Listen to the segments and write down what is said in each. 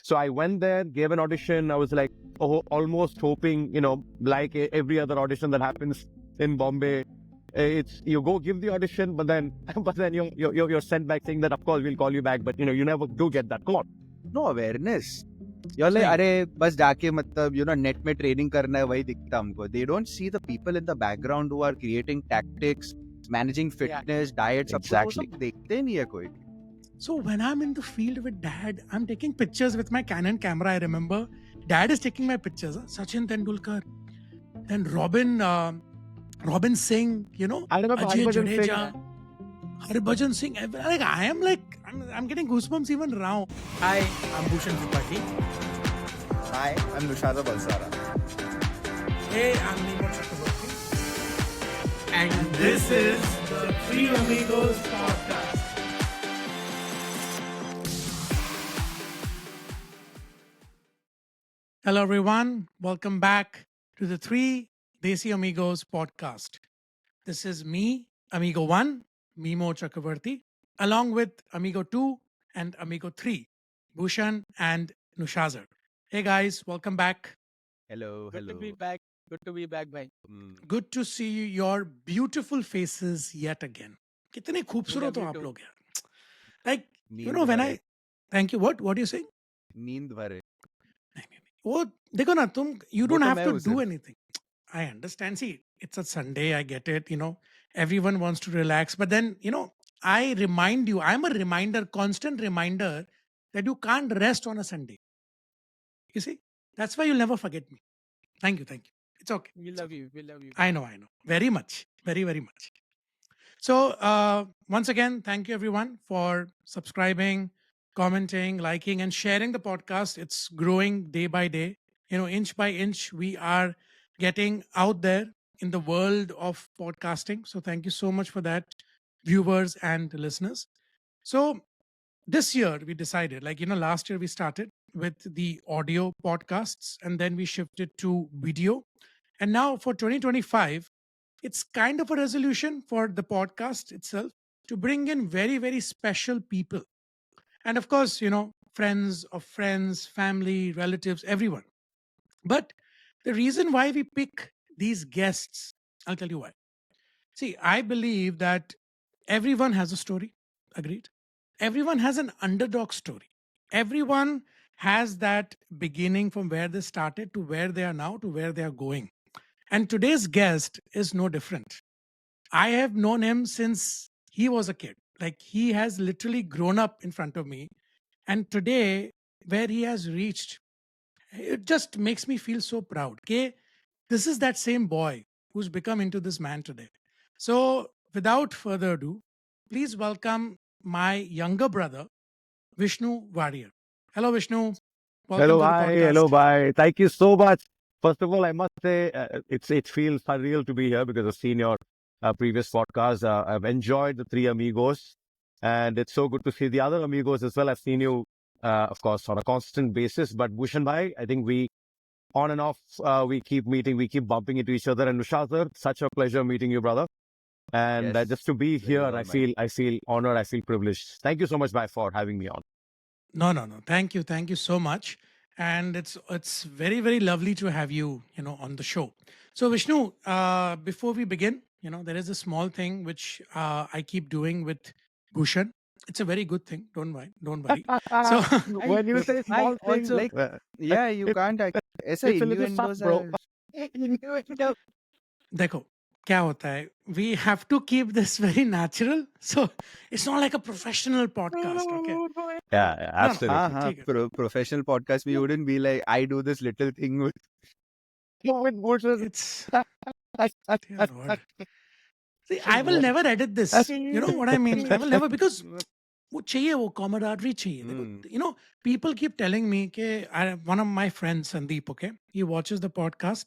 So I went there, gave an audition. I was like, almost hoping, like every other audition that happens in Bombay, it's you go give the audition, but then you're sent back saying that of course we'll call you back, but you never do get that call. No awareness. You're like, अरे बस जाके मतलब net में training करना है वही दिखता हमको. They don't see the people in the background who are creating tactics, managing fitness, diets. Exactly. सब देखते नहीं है कोई. So when I'm in the field with Dad, I'm taking pictures with my Canon camera. I remember Dad is taking my pictures. Sachin Tendulkar, then Robin Singh, I remember Ajay Harbhajan Jadeja, Harbhajan Singh. I'm getting goosebumps even now. Hi, I'm Bhushan Tripathi. Hi, I'm Nushazar. Hey, I'm Mimoh. And this is the Three Amigos podcast. Hello, everyone. Welcome back to the Three Desi Amigos podcast. This is me, Amigo 1, Mimoh Chakravarti, along with Amigo 2 and Amigo 3, Bhushan and Nushazar. Hey, guys, welcome back. Hello. Good to be back. Good to be back, bhai. Good to see your beautiful faces yet again. कितने खूबसूरत हो आप लोग यार. Like, when I... Thank you. What are you saying? नींद भरे. वो देखो ना तुम, you don't तो have मैं to हूँ do सिर्फ. anything. I understand. See, it's a Sunday. I get it. Everyone wants to relax. But then, I remind you, I'm a reminder, constant reminder that you can't rest on a Sunday. You see, that's why you'll never forget me. Thank you. It's okay. We love you. We love you. I know. Very much. Very, very much. So, once again, thank you everyone for subscribing, commenting, liking, and sharing the podcast. It's growing day by day. Inch by inch, we are getting out there in the world of podcasting. So, thank you so much for that, viewers and listeners. So, this year we decided, last year we started with the audio podcasts and then we shifted to video. And now for 2025, it's kind of a resolution for the podcast itself to bring in very, very special people. And of course, friends of friends, family, relatives, everyone. But the reason why we pick these guests, I'll tell you why. See, I believe that everyone has a story. Agreed? Everyone has an underdog story. Everyone has that beginning from where they started to where they are now to where they are going. And today's guest is no different. I have known him since he was a kid. Like he has literally grown up in front of me. And today, where he has reached, it just makes me feel so proud. Okay? This is that same boy who's become into this man today. So, without further ado, please welcome my younger brother, Vishnu Warrier. Hello, Vishnu. Welcome Hello, to the bye. podcast. Hello, bye. Thank you so much. First of all, I must say it feels surreal to be here because I've seen your previous podcast. I've enjoyed the Three Amigos, and it's so good to see the other Amigos as well. I've seen you, of course, on a constant basis. But Bhushan bhai, I think we on and off we keep meeting, we keep bumping into each other. And Nushazar, such a pleasure meeting you, brother. And Yes, just to be very here, well, I man. feel honored. I feel privileged. Thank you so much, bye, for having me on. No. Thank you so much. And it's very, very lovely to have you, on the show. So Vishnu, before we begin, there is a small thing which I keep doing with Bhushan. It's a very good thing. Don't worry. So When you say small I things, also Like, yeah, you it- can't. ऐसा it's a little innuendos sus, bro. are. देखो क्या होता है, we have to keep this very natural, so it's not like a professional podcast. Okay, Yeah, no, absolutely. हाँ, ठीक है. professional podcast. We wouldn't be like, I do this little thing with. With Bhushan. It's dear Lord. See, I will never edit this. You know what I mean? I will never, because वो चाहिए, वो camaraderie चाहिए. देखो, people keep telling me कि one of my friends, Sandeep, okay, he watches the podcast.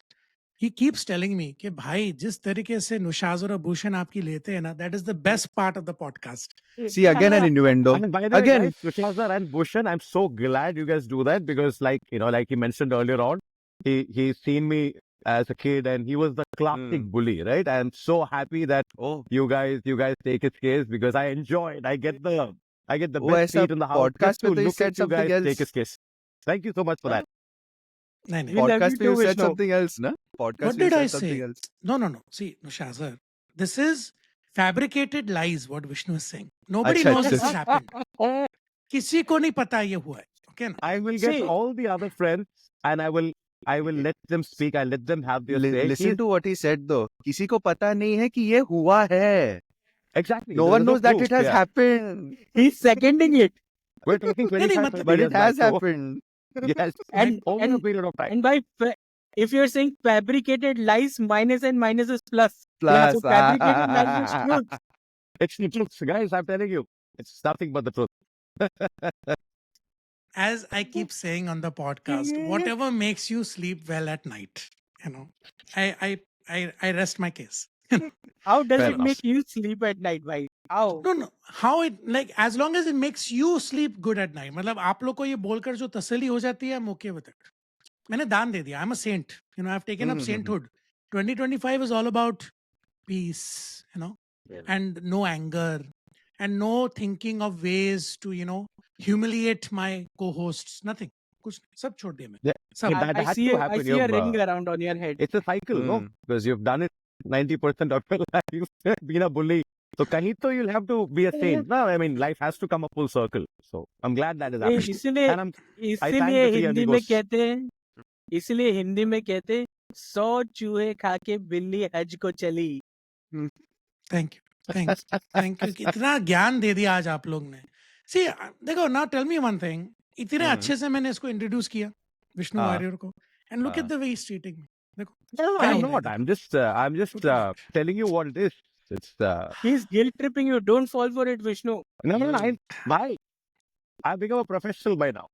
He keeps telling me कि भाई जिस तरीके से नुशाज़र और भूषण आपकी लेते हैं ना, that is the best part of the podcast. See, again an innuendo. And by the way, Again, guys, Nushazar and Bhushan, I'm so glad you guys do that because, like he mentioned earlier on, he's seen me as a kid and he was the classic bully, right? I'm so happy that you guys take his case because I enjoy it. I get the वो best ऐसा seat in the house podcast just to में तो he look said at you something guys take else. his case. Thank you so much for that. नहीं नहीं. We love Podcast you पे too, you said Vishnu. something else, na? Podcast What पे you did I said something say? else. No. See, Nushazar, this is fabricated lies. What Vishnu is saying. Nobody अच्छा, knows अच्छा, this has happened. किसी को नहीं पता ये हुआ है. Okay ना? I will get See- all the other friends and I will let them speak. I let them have their say. Listen to what he said though. किसी को पता नहीं है कि ये हुआ है. Exactly. No There one is knows that proof. it has Yeah. happened. He's seconding it. We're talking नहीं, 25, मतलब- 30 But years it has back, so- happened. Yes. And- over a and- period of time. And if you're saying fabricated lies, minus and minus is plus. Plus. So fabricated lies is truth. It's the truth, guys. I'm telling you. It's nothing but the truth. As I keep saying on the podcast, whatever makes you sleep well at night, I rest my case. How does Fair it enough. make you sleep at night, bhai? How? No. How it, like, as long as it makes you sleep good at night. मतलब आप लोग को ये बोलकर जो तसल्ली हो जाती है, I'm okay with it. मैंने दान दे दिया. I'm a saint. I've taken up sainthood. 2025 is all about peace, and no anger and no thinking of ways to, humiliate my co-hosts. Nothing. कुछ नहीं. सब छोड़ दिया मैं. Yeah. सब. That I had see to I happen. see a You've, ring around on your head. It's a cycle, no? Because you've done it 90% of your life. You've been a bully. So kahin to you'll have to be a saint. No, I mean, life has to come a full circle. So I'm glad that is A, happening. इसलिए And I thank इसलिए the three Hindi में amigos. कहते हैं इसलिए हिंदी में कहते हैं 100 चूहे खा के बिल्ली हज को चली. Thank you. कितना ज्ञान दे दिया आज आप लोग ने. See, देखो, now tell me one thing. इतने अच्छे से मैंने इसको इंट्रोड्यूस किया विष्णु वॉरियर को, and look at the way he's treating me. देखो. No, क्या I'm हो रहा है not. इधर? I'm just Totally not. telling you what it is. It's He's guilt tripping you. Don't fall for it, Vishnu. no. Why? I've become a professional by now.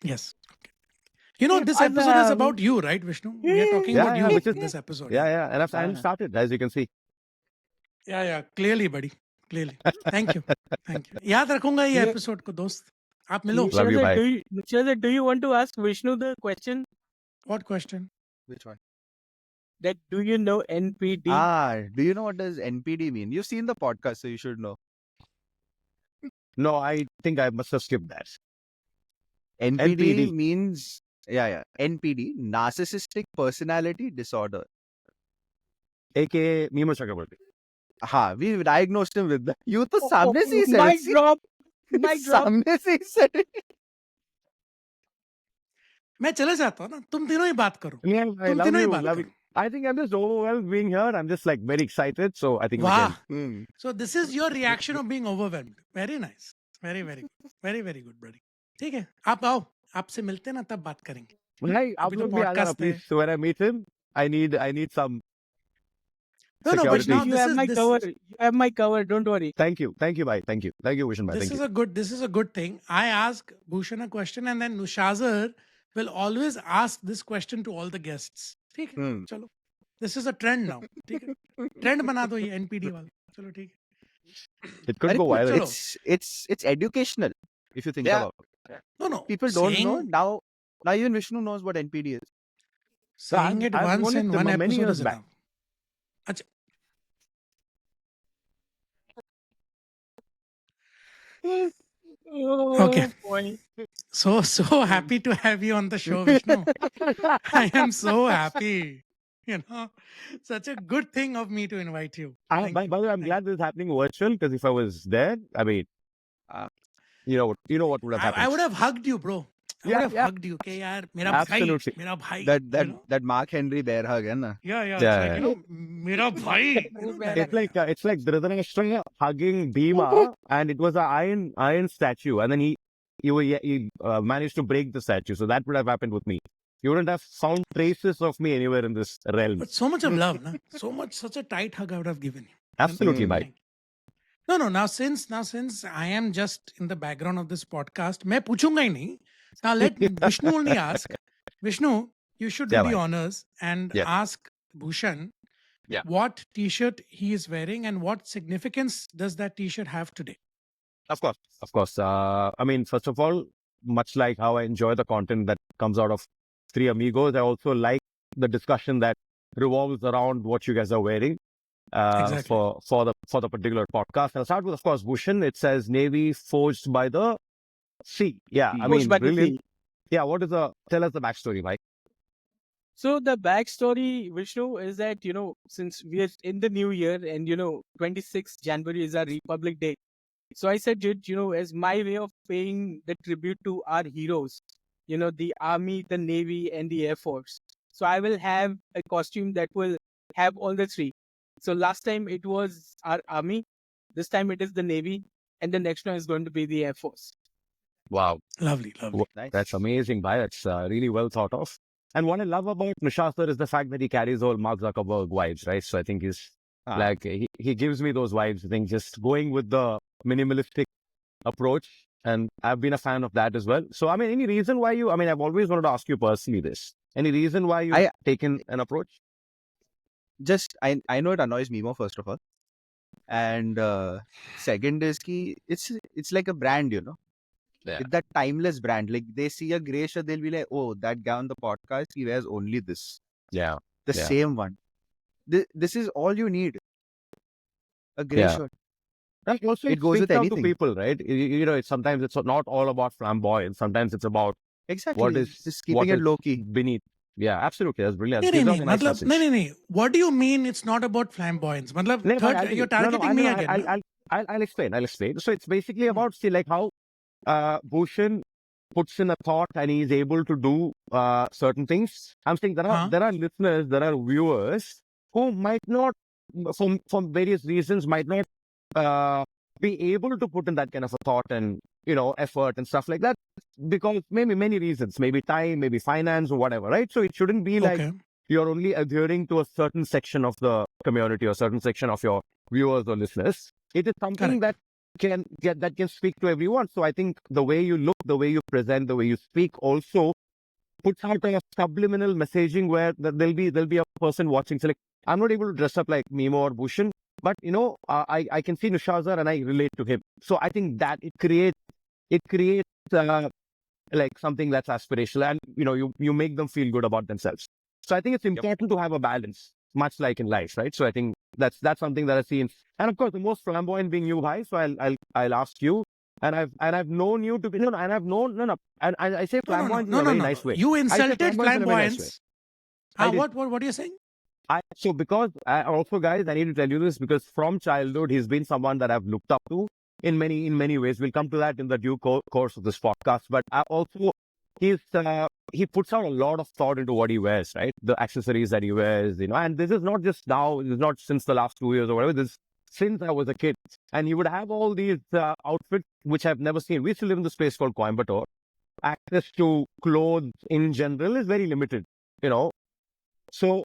Yes. Okay. This episode is about you, right, Vishnu? We are talking about you which is this episode. Yeah, and I've started, as you can see. Yeah. Clearly, buddy. Clearly. Thank you. याद रखूंगा ये ये- episode को, दोस्त. आप मिलो. Love you, bye. Nushazar, do you want to ask Vishnu the question What question? Which one? that do you know NPD? Do you know what does NPD mean? You've seen the podcast, so you should know. No, I think I must have skipped that. NPD, NPD. means NPD, narcissistic personality disorder. AKA Mimoh Chakraborty. हाँ, we diagnosed him with that. You तो सामने से ही said Mic it. drop. Mic drop. सामने से ही said it. मैं चले जाता हूँ ना, तुम तीनों ही बात करो. Yeah, I तुम love तीनों ही you. बात Love करो. you. I think I'm just overwhelmed being here. I'm just like very excited. So I think we Wow. can. So this is your reaction of being overwhelmed. Very nice. Very good. Very good, buddy. ठीक है, आप आओ, आपसे मिलते हैं ना, तब बात करेंगे. Hey, आप अभी तो लोग भी आ जाना, podcast है. please. So when I meet him, I need some. No, but Security. now You this have is my this, cover. You have my cover. Don't worry. Thank you, bye. Thank you, Vishnu, bye. this Thank is you. a good thing. I ask Bhushan a question and then Nushazar will always ask this question to all the guests. ठीक है, चलो. This is a trend now. ठीक है, trend बना दो ये NPD वाला. चलो ठीक है. It could अरे, go viral. चलो. It's educational if you think Yeah. about it. No. People don't saying, know now. Even Vishnu knows what NPD is. Saying it I've once known in it one many episode years is back. enough. अच्छा. Okay. Boy. So happy to have you on the show, Vishnu. I am so happy. Such a good thing of me to invite you. Thank By you. the way, I'm glad this is happening virtual because if I was there, I mean, you know what would have happened. I would have hugged you, bro. I would Yeah, have yeah. hugged you. Okay, yaar, mera Absolutely. bhai, mera bhai. That Mark Henry bear hug, है ना? Yeah. Yeah, It's like, mera bhai. It's like Dhritarashtra hugging Bhima, and it was an iron statue, and then he managed to break the statue. So that would have happened with me. You wouldn't have found traces of me anywhere in this realm. But so much of love, na? Such a tight hug I would have given you. Absolutely, Mm. bye. No. Now since I am just in the background of this podcast, मैं पूछूंगा ही नहीं. Now let Vishnu only ask. Vishnu, you should do Yeah, the bhai. honors and Yeah. ask Bhushan Yeah. what T-shirt he is wearing and what significance does that T-shirt have today. Of course. I mean, first of all, much like how I enjoy the content that comes out of Three Amigos, I also like the discussion that revolves around what you guys are wearing Exactly. for the particular podcast. I'll start with, of course, Bhushan. It says Navy forged by the sea. Yeah, I Forged mean, by the brilliant. sea. Yeah, tell us the backstory, Mike. So the backstory, Vishnu, is that, since we are in the new year and, 26th January is our Republic Day. So I said, as my way of paying the tribute to our heroes, the Army, the Navy, and the Air Force. So I will have a costume that will have all the three. So last time it was our Army, this time it is the Navy, and the next one is going to be the Air Force. Wow. Lovely, lovely. Nice. That's amazing, Bhai. It's really well thought of. And what I love about Nushazar is the fact that he carries all Mark Zuckerberg vibes, right? So I think he's like, he gives me those vibes. I think just going with the minimalistic approach. And I've been a fan of that as well. So, I mean, any reason why I've always wanted to ask you personally this. Any reason why you've taken an approach? I know it annoys Mimoh, first of all. And second is it's like a brand, Yeah. It's that timeless brand. Like they see a gray shirt, they'll be like, oh, that guy on the podcast, he wears only this. Yeah. The same one. This is all you need. A gray shirt. And also, It goes with speaks out anything. to people, right? Sometimes it's not all about flamboyance. Sometimes it's about Exactly. what is just keeping it low key beneath. Yeah, absolutely. That's brilliant. No, Gives no, out a nice message. no. What do you mean it's not about flamboyance? You're targeting me again. I'll explain. So it's basically about, see, like how Bhushan puts in a thought and he's able to do certain things. I'm saying there are listeners, there are viewers who might not, from various reasons, might not be able to put in that kind of a thought and effort and stuff like that, because maybe many reasons, maybe time, maybe finance or whatever, right? So it shouldn't be like you're only adhering to a certain section of the community or certain section of your viewers or listeners. It is something that can speak to everyone. So I think the way you look, the way you present, the way you speak also puts out a subliminal messaging where there'll be a person watching. So like, I'm not able to dress up like Mimoh or Bhushan, but I can see Nushazar and I relate to him. So I think that it creates like something that's aspirational, and you make them feel good about themselves. So I think it's important to have a balance, much like in life, right? So I think that's something that I've seen, and of course the most flamboyant being you, Bhai. So I'll ask you, and I've known you to be and I've known and I say flamboyant in a very nice way. You insulted flamboyance. What are you saying? So because also, guys, I need to tell you this because from childhood he's been someone that I've looked up to in many ways. We'll come to that in the due course of this podcast. But also he puts out a lot of thought into what he wears, right? The accessories that he wears, and this is not just now. This is not since the last 2 years or whatever. This since I was a kid, and he would have all these outfits which I've never seen. We used to live in this place called Coimbatore. Access to clothes in general is very limited, So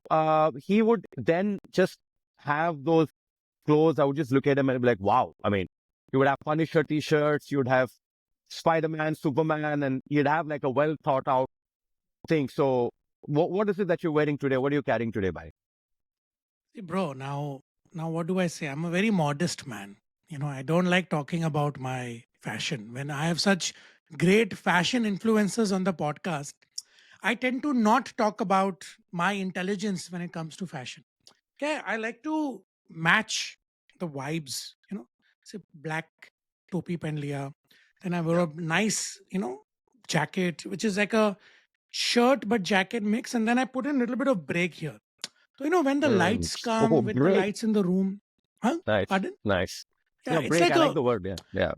he would then just have those clothes. I would just look at him and be like, wow. I mean, you would have Punisher t-shirts, you'd have Spider-Man, Superman, and you'd have like a well thought out thing. So what is it that you're wearing today? What are you carrying today, Bhai? Bro, now what do I say? I'm a very modest man. I don't like talking about my fashion. When I have such great fashion influencers on the podcast, I tend to not talk about my intelligence when it comes to fashion. Okay, I like to match the vibes, say black topi pen liya. Then I wear a nice, jacket, which is like a shirt but jacket mix. And then I put in a little bit of break here. So, when the lights come with the lights in the room. Huh? Nice. Pardon? Nice. Yeah, break, I like the word. Yeah.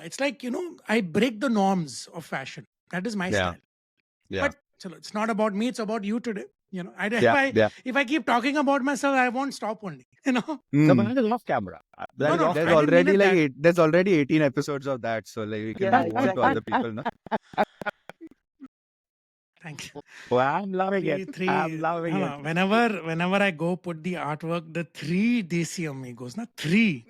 It's like, I break the norms of fashion. That is my style. Yeah. But it's not about me, it's about you today. If I keep talking about myself, I won't stop only. No, but that is off camera. There's already 18 episodes of that, so like we can move on to other people, no? Thank you. Well, I'm loving it. I'm loving it. Whenever I go put the artwork, the 3 Desi Amigos, not 3.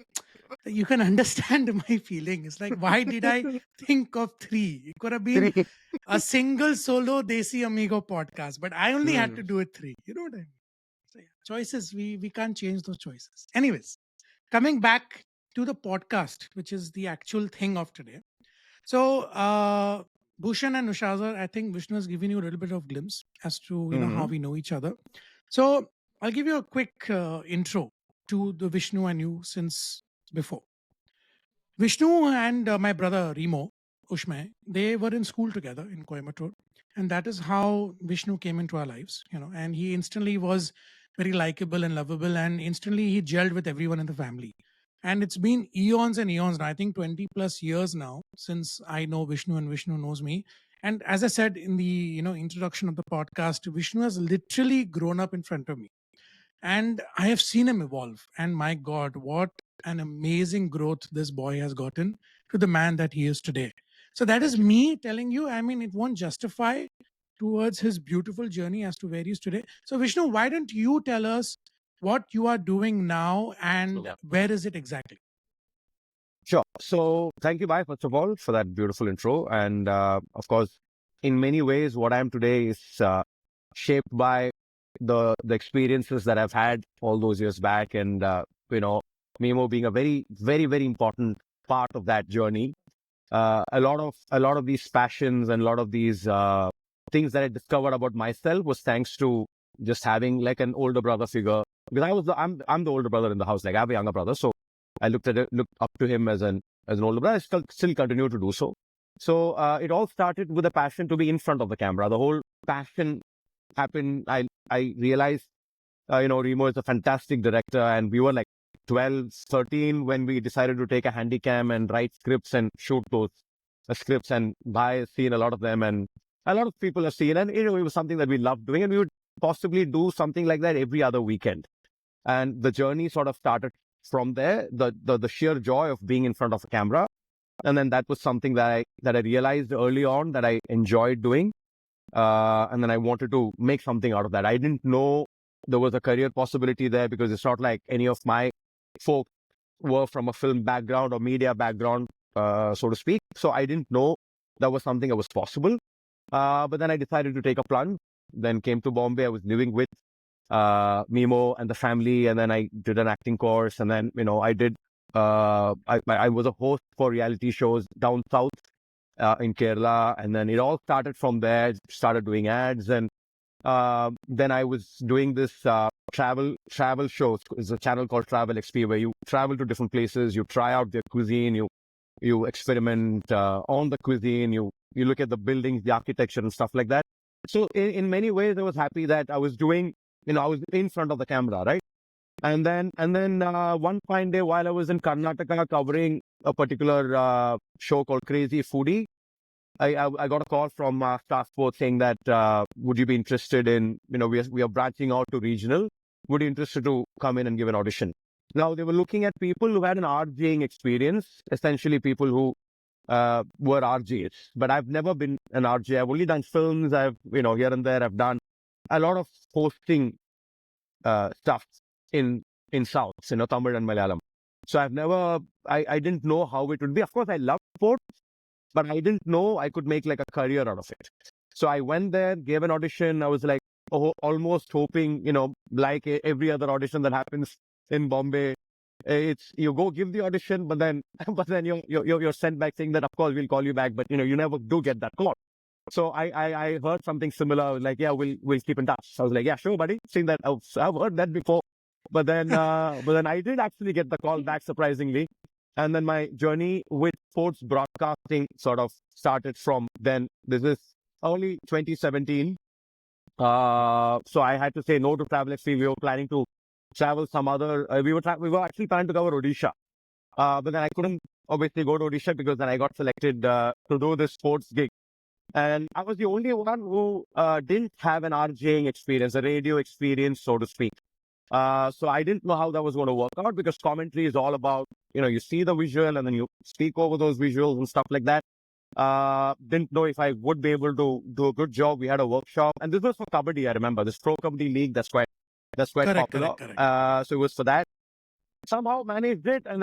You can understand my feeling. It's like, why did I think of 3? It could have been a single solo Desi Amigo podcast, but I only had to do it 3. You know what I mean? So, choices, we can't change those choices. Anyways, coming back to the podcast, which is the actual thing of today. So, Bhushan and Nushazar, I think Vishnu has given you a little bit of glimpse as to how we know each other. So I'll give you a quick intro to the Vishnu and you since before. Vishnu and my brother Remo Ushmay, they were in school together in Coimbatore. And that is how Vishnu came into our lives, and he instantly was very likable and lovable, and instantly he gelled with everyone in the family. And it's been eons and eons now, I think 20 plus years now since I know Vishnu and Vishnu knows me. And as I said in the introduction of the podcast, Vishnu has literally grown up in front of me, and I have seen him evolve. And my God, what an amazing growth this boy has gotten to the man that he is today. So that is me telling you. I mean, it won't justify towards his beautiful journey as to where he is today. So Vishnu, why don't you tell us what you are doing now and where is it exactly? Sure. So thank you, Bhai, first of all, for that beautiful intro. And of course, in many ways, what I am today is shaped by the experiences that I've had all those years back, and Mimo being a very, very, very important part of that journey. A lot of these passions and a lot of these things that I discovered about myself was thanks to just having like an older brother figure. Because I'm the older brother in the house. Like I have a younger brother, so I looked up to him as an older brother. I still continue to do so. So it all started with a passion to be in front of the camera. The whole passion happened. I realized, Remo is a fantastic director, and we were like 12, 13 when we decided to take a handy cam and write scripts and shoot those scripts. And Bhai has seen a lot of them, and a lot of people have seen. And it was something that we loved doing, and we would possibly do something like that every other weekend. And the journey sort of started from there. The sheer joy of being in front of a camera, and then that was something that I realized early on that I enjoyed doing. And then I wanted to make something out of that. I didn't know there was a career possibility there, because it's not like any of my folk were from a film background or media background, so to speak. So I didn't know that was something that was possible. But then I decided to take a plunge. Then came to Bombay. I was living with Mimoh and the family, and then I did an acting course, and then I did. I was a host for reality shows down south in Kerala, and then it all started from there. Started doing ads, and then I was doing this travel shows. It's a channel called Travel XP, where you travel to different places, you try out their cuisine, you experiment on the cuisine, you look at the buildings, the architecture, and stuff like that. So in many ways, I was happy that I was doing, I was in front of the camera, right? And then one fine day, while I was in Karnataka covering a particular show called Crazy Foodie, I got a call from Star Sports saying that would you be interested in, we are branching out to regional. Would you be interested to come in and give an audition? Now, they were looking at people who had an RJing experience, essentially people who were RJs. But I've never been an RJ. I've only done films. I've, here and there, I've done a lot of hosting stuff in South, Tamil and Malayalam. So I didn't know how it would be. Of course, I love sports, but I didn't know I could make like a career out of it. So I went there, gave an audition. I was like almost hoping, like every other audition that happens in Bombay, it's you go give the audition, but then you're sent back saying that of course we'll call you back, but you never do get that call. So I heard something similar. I was like, yeah, we'll keep in touch. I was like, yeah, sure, buddy. Seen that, I've heard that before. But then I did actually get the call back, surprisingly. And then my journey with sports broadcasting sort of started from then. This is early 2017. So I had to say no to Travel XP. We were planning to travel some other. We were actually planning to cover Odisha. But then I couldn't obviously go to Odisha because then I got selected to do this sports gig. And I was the only one who didn't have an RJing experience, a radio experience, so to speak. So I didn't know how that was going to work out, because commentary is all about, you see the visual and then you speak over those visuals and stuff like that. Didn't know if I would be able to do a good job. We had a workshop, and this was for Kabaddi, I remember. This Pro Kabaddi League, that's quite popular. Correct. So it was for that. Somehow managed it, and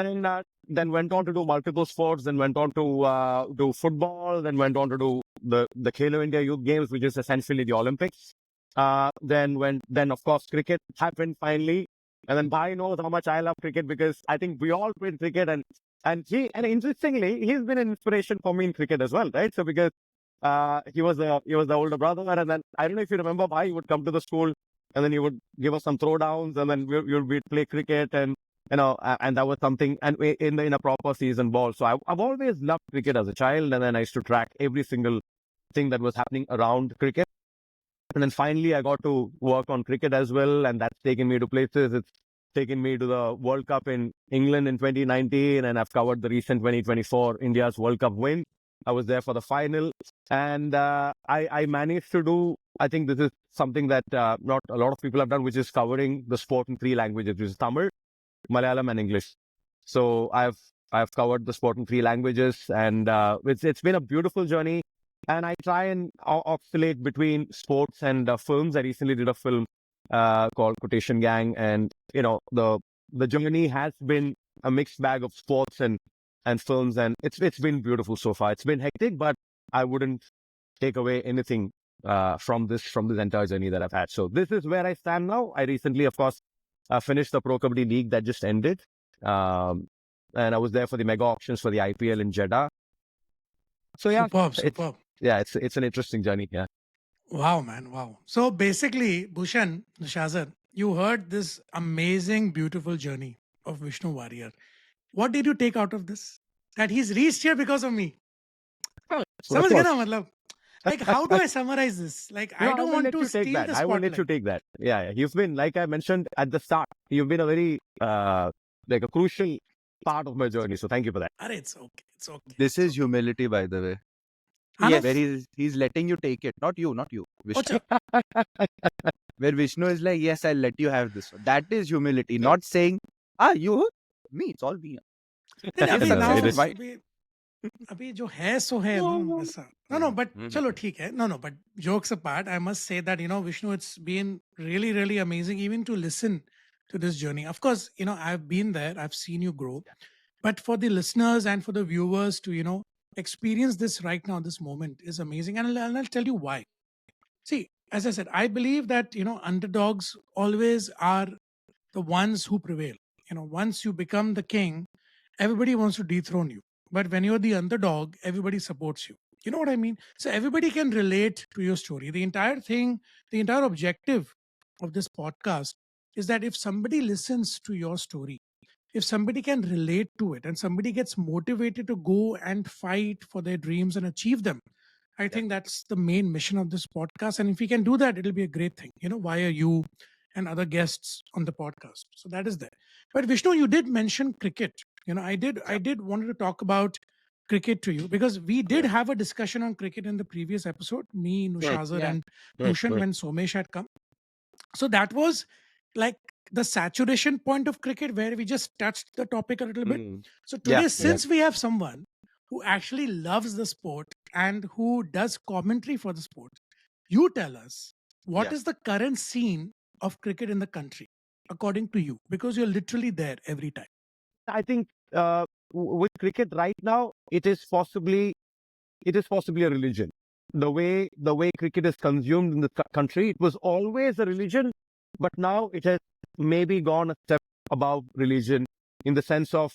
then went on to do multiple sports, then went on to do football, then went on to do the Khelo India Youth Games, which is essentially the Olympics. Then of course cricket happened finally, and then Bhai knows how much I love cricket, because I think we all played cricket, and interestingly, he's been an inspiration for me in cricket as well, right? So because he was the older brother, and then I don't know if you remember, Bhai, he would come to the school, and then he would give us some throwdowns, and then we'd play cricket, and and that was something, and in a proper season ball. So I've always loved cricket as a child, and then I used to track every single thing that was happening around cricket. And then finally, I got to work on cricket as well, and that's taken me to places. It's taken me to the World Cup in England in 2019, and I've covered the recent 2024 India's World Cup win. I was there for the final, and I managed to do. I think this is something that not a lot of people have done, which is covering the sport in 3 languages, which is Tamil, Malayalam, and English. So I've covered the sport in 3 languages, and it's been a beautiful journey. And I try and oscillate between sports and films. I recently did a film called Quotation Gang, and the journey has been a mixed bag of sports and films, and it's been beautiful so far. It's been hectic, but I wouldn't take away anything from this entire journey that I've had. So this is where I stand now. I recently, of course, finished the Pro Kabaddi League that just ended, and I was there for the mega auctions for the IPL in Jeddah. So yeah, Superb. it's an interesting journey. Yeah. Wow, man. Wow. So basically, Bhushan, Nushazar, you heard this amazing, beautiful journey of Vishnu Warrior. What did you take out of this? That he's reached here because of me. So of समझ गए ना course, मतलब? Like, how do I summarize this? Like, I I don't will want let to you take steal that. the I will let you spotlight. take that. Yeah. You've been, like I mentioned at the start, you've been a very like a crucial part of my journey. So thank you for that. Arey, it's okay. It's okay. This is humility, by the way. हाँ ना? Yes. Where he's letting you take it, not you. Vishnu. अच्छा, Where Vishnu is like, yes, I'll let you have this one. That is humility, not saying, you, me, it's all me. नहीं, He's अभी No, now it is. successful. Why? अभी जो है सो है ना ऐसा. No, but चलो ठीक है. No, but jokes apart, I must say that Vishnu, it's been really, really amazing even to listen to this journey. Of course, I've been there, I've seen you grow, but for the listeners and for the viewers to experience this right now, this moment is amazing, and I'll tell you why. See, as I said, I believe that underdogs always are the ones who prevail. Once you become the king, everybody wants to dethrone you. But when you're the underdog, everybody supports you. You know what I mean? So everybody can relate to your story. The entire thing, the entire objective of this podcast is that if somebody listens to your story, if somebody can relate to it and somebody gets motivated to go and fight for their dreams and achieve them, I think that's the main mission of this podcast. And if we can do that, it'll be a great thing. Why are you and other guests on the podcast? So that is there. But Vishnu, you did mention cricket. I did wanted to talk about cricket to you because we did have a discussion on cricket in the previous episode, me, Nushazar, Yeah. and Bhushan when Somesh had come. So that was like the saturation point of cricket where we just touched the topic a little bit. So today, Yeah. since we have someone who actually loves the sport and who does commentary for the sport, you tell us what Yeah. is the current scene of cricket in the country, according to you, because you're literally there every time. I think with cricket right now, it is possibly a religion. The way cricket is consumed in the country, it was always a religion, but now it has maybe gone a step above religion in the sense of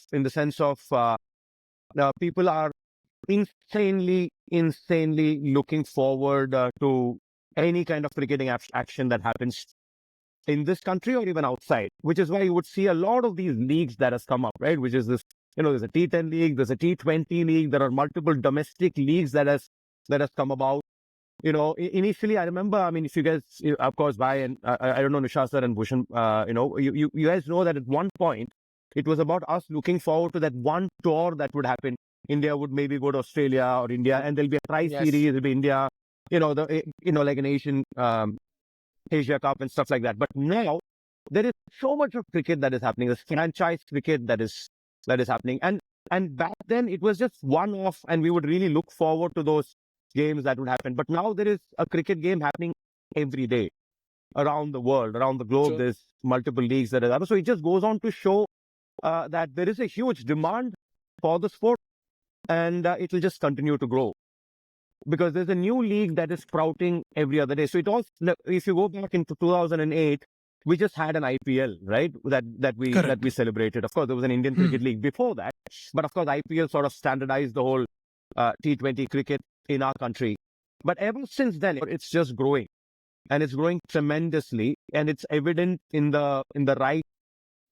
people are insanely looking forward to any kind of cricketing action that happens in this country or even outside, which is why you would see a lot of these leagues that has come up, right? Which is this, there's a T10 league, there's a T20 league, there are multiple domestic leagues that has come about. Initially, I remember, I mean, if you guys, of course, and I don't know, Nushazar and Bhushan, you guys know that at one point, it was about us looking forward to that one tour that would happen. India would maybe go to Australia or India, and there'll be a tri-series, Yes. it'll be India, like an Asian Asia Cup and stuff like that. But now there is so much of cricket that is happening. There's franchise cricket that is happening, and back then it was just one off, and we would really look forward to those games that would happen. But now there is a cricket game happening every day around the world, around the globe. Sure. There's multiple leagues that are happening. So it just goes on to show that there is a huge demand for the sport, and it will just continue to grow. Because there's a new league that is sprouting every other day. So it all, if you go back into 2008, we just had an IPL, right? That we celebrated. Of course, there was an Indian Cricket League before that, but of course, IPL sort of standardized the whole T20 cricket in our country. But ever since then, it's just growing, and it's growing tremendously, and it's evident in the right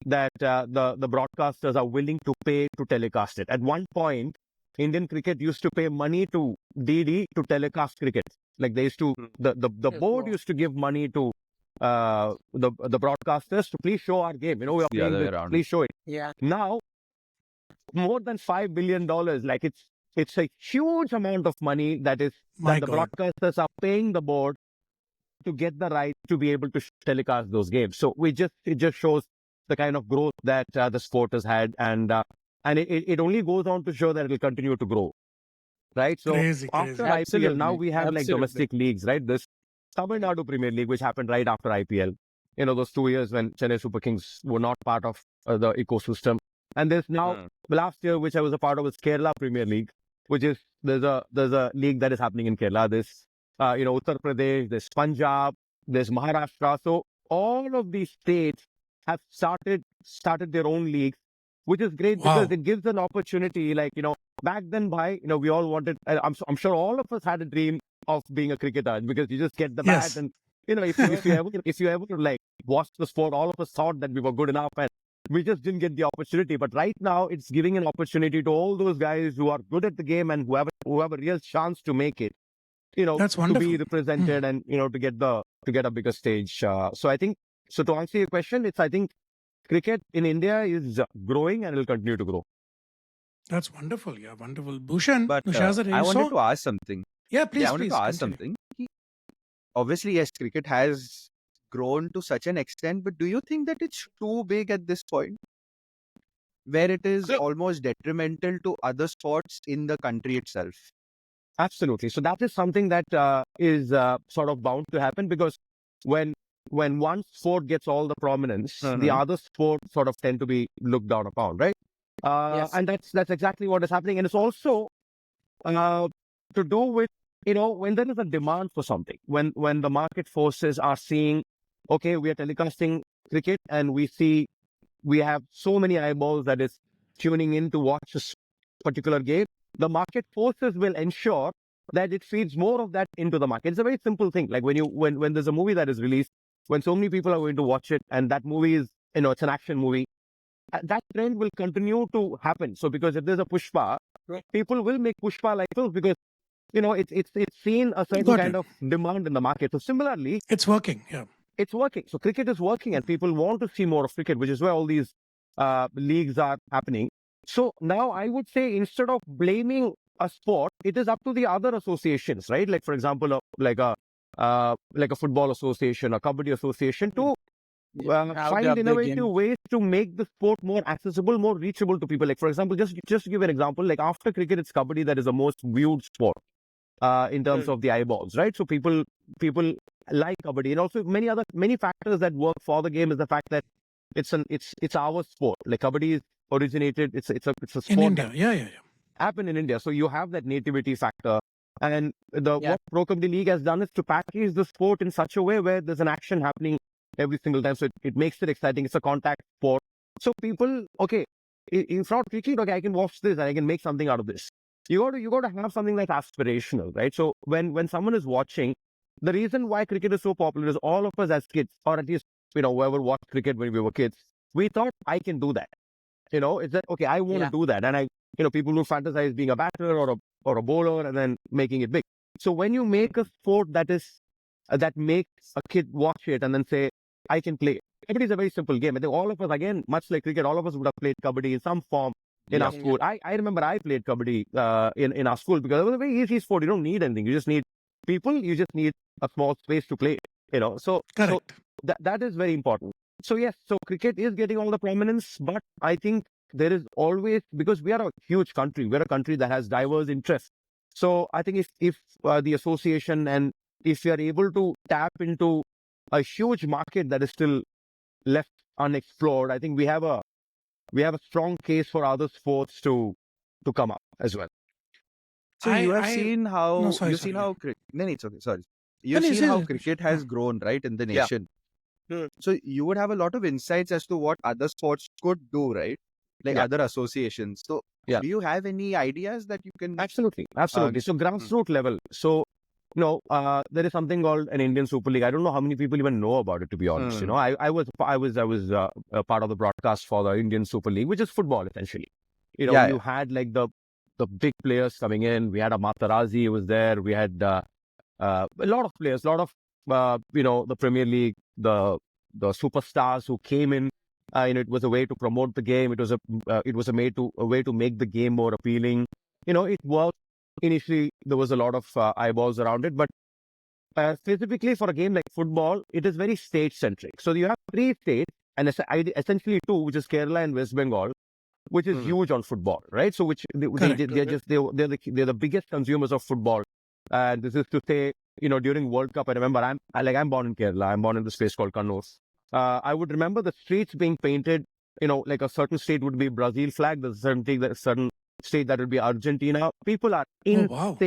that the broadcasters are willing to pay to telecast it. At one point, Indian cricket used to pay money to DD to telecast cricket. Like they used to, the board Wow. used to give money to the broadcasters to please show our game. We are The playing other way this, around. please show it. Yeah. Now, more than $5 billion, like it's a huge amount of money that My the God. broadcasters are paying the board to get the right to be able to telecast those games. So it just shows the kind of growth that the sport has had, and it only goes on to show that it will continue to grow, right? So Crazy, after crazy. IPL, now Absolutely. we have like Absolutely. domestic leagues, right? This Tamil Nadu Premier League, which happened right after IPL. Those 2 years when Chennai Super Kings were not part of the ecosystem. And there's now last year, which I was a part of, is Kerala Premier League, which is there's a league that is happening in Kerala. There's Uttar Pradesh, there's Punjab, there's Maharashtra. So all of these states have started their own leagues, which is great because Wow. it gives an opportunity. Like back then, we all wanted. I'm sure all of us had a dream of being a cricketer because you just get the Yes. bat and if you ever like watch the sport, all of us thought that we were good enough and we just didn't get the opportunity. But right now, it's giving an opportunity to all those guys who are good at the game and who have a real chance to make it. That's To wonderful. be represented and to get a bigger stage. So I think to answer your question, I think cricket in India is growing and will continue to grow. That's wonderful. Yeah, wonderful. Bhushan, But Nushazar, I you wanted saw? to ask something. Yeah, please, I wanted please to ask continue. something. Obviously, yes, cricket has grown to such an extent, but do you think that it's too big at this point, where it is So- almost detrimental to other sports in the country itself? Absolutely. So that is something that is sort of bound to happen because when one sport gets all the prominence, the other sports sort of tend to be looked down upon, right? Yes. And that's exactly what is happening. And it's also to do with when there is a demand for something, when the market forces are seeing, okay, we are telecasting cricket and we have so many eyeballs that is tuning in to watch this particular game. The market forces will ensure that it feeds more of that into the market. It's a very simple thing. Like when there's a movie that is released, when so many people are going to watch it, and that movie is it's an action movie, that trend will continue to happen. So because if there's a Pushpa, people will make Pushpa like films because it's seen a certain Got kind it. of demand in the market. So similarly, It's working. Yeah. it's working. So cricket is working and people want to see more of cricket, which is why all these leagues are happening. So now I would say instead of blaming a sport, it is up to the other associations, right? Like for example, like a football association, a kabaddi association to How find to up the innovative game. ways to make the sport more accessible, more reachable to people. Like for example, just to give an example, like after cricket, it's kabaddi that is the most viewed sport in terms of the eyeballs, right? So people like kabaddi, and also many factors that work for the game is the fact that it's our sport. Like kabaddi is originated. It's a In sport India. that Yeah. happened in India. So you have that nativity factor. And Yeah. what Pro Kabaddi League has done is to package the sport in such a way where there's an action happening every single time. So it makes it exciting. It's a contact sport. So people, okay, if not cricket, okay, I can watch this and I can make something out of this. You got to have something like aspirational, right? So when someone is watching, the reason why cricket is so popular is all of us as kids, or at least whoever watched cricket when we were kids, we thought I can do that. It's that okay? I want to Yeah. do that, and people will fantasize being a batter or a bowler and then making it big. So when you make a sport that makes a kid watch it and then say, I can play. Kabaddi is a very simple game. I think all of us, again, much like cricket, all of us would have played kabaddi in some form in our Yeah. school. I remember I played kabaddi in our school because it was a very easy sport. You don't need anything. You just need people. You just need a small space to play. So Correct. that is very important. So yes, so cricket is getting all the prominence, but I think there is always, because we are a huge country, we're a country that has diverse interests. So I think if the association and if we are able to tap into a huge market that is still left unexplored, I think we have a strong case for other sports to come up as well. So you have I- seen how No, sorry, you've seen sorry. how no, it's okay. Sorry, you've no, seen how it's- cricket has grown, right, in the Yeah. nation. Hmm. So you would have a lot of insights as to what other sports could do, right? Like Yeah. other associations. So Yeah. do you have any ideas that you can? Absolutely. So grassroots level. So there is something called an Indian Super League. I don't know how many people even know about it, to be honest. I was a part of the broadcast for the Indian Super League, which is football essentially. Yeah, You had like the big players coming in. We had a Materazzi who was there. We had a lot of players, a lot of the Premier League, the superstars who came in. It was a way to promote the game. It was a way to make the game more appealing. It worked. Initially, there was a lot of eyeballs around it, but specifically for a game like football, it is very state centric. So you have three states, and essentially two, which is Kerala and West Bengal, which is huge on football, right? So which they're the biggest consumers of football. And this is to say, during World Cup, I remember I'm born in Kerala. I'm born in this place called Kannur. I would remember the streets being painted. Like a certain state would be Brazil flag. There's a certain state that would be Argentina. People are Oh, wow.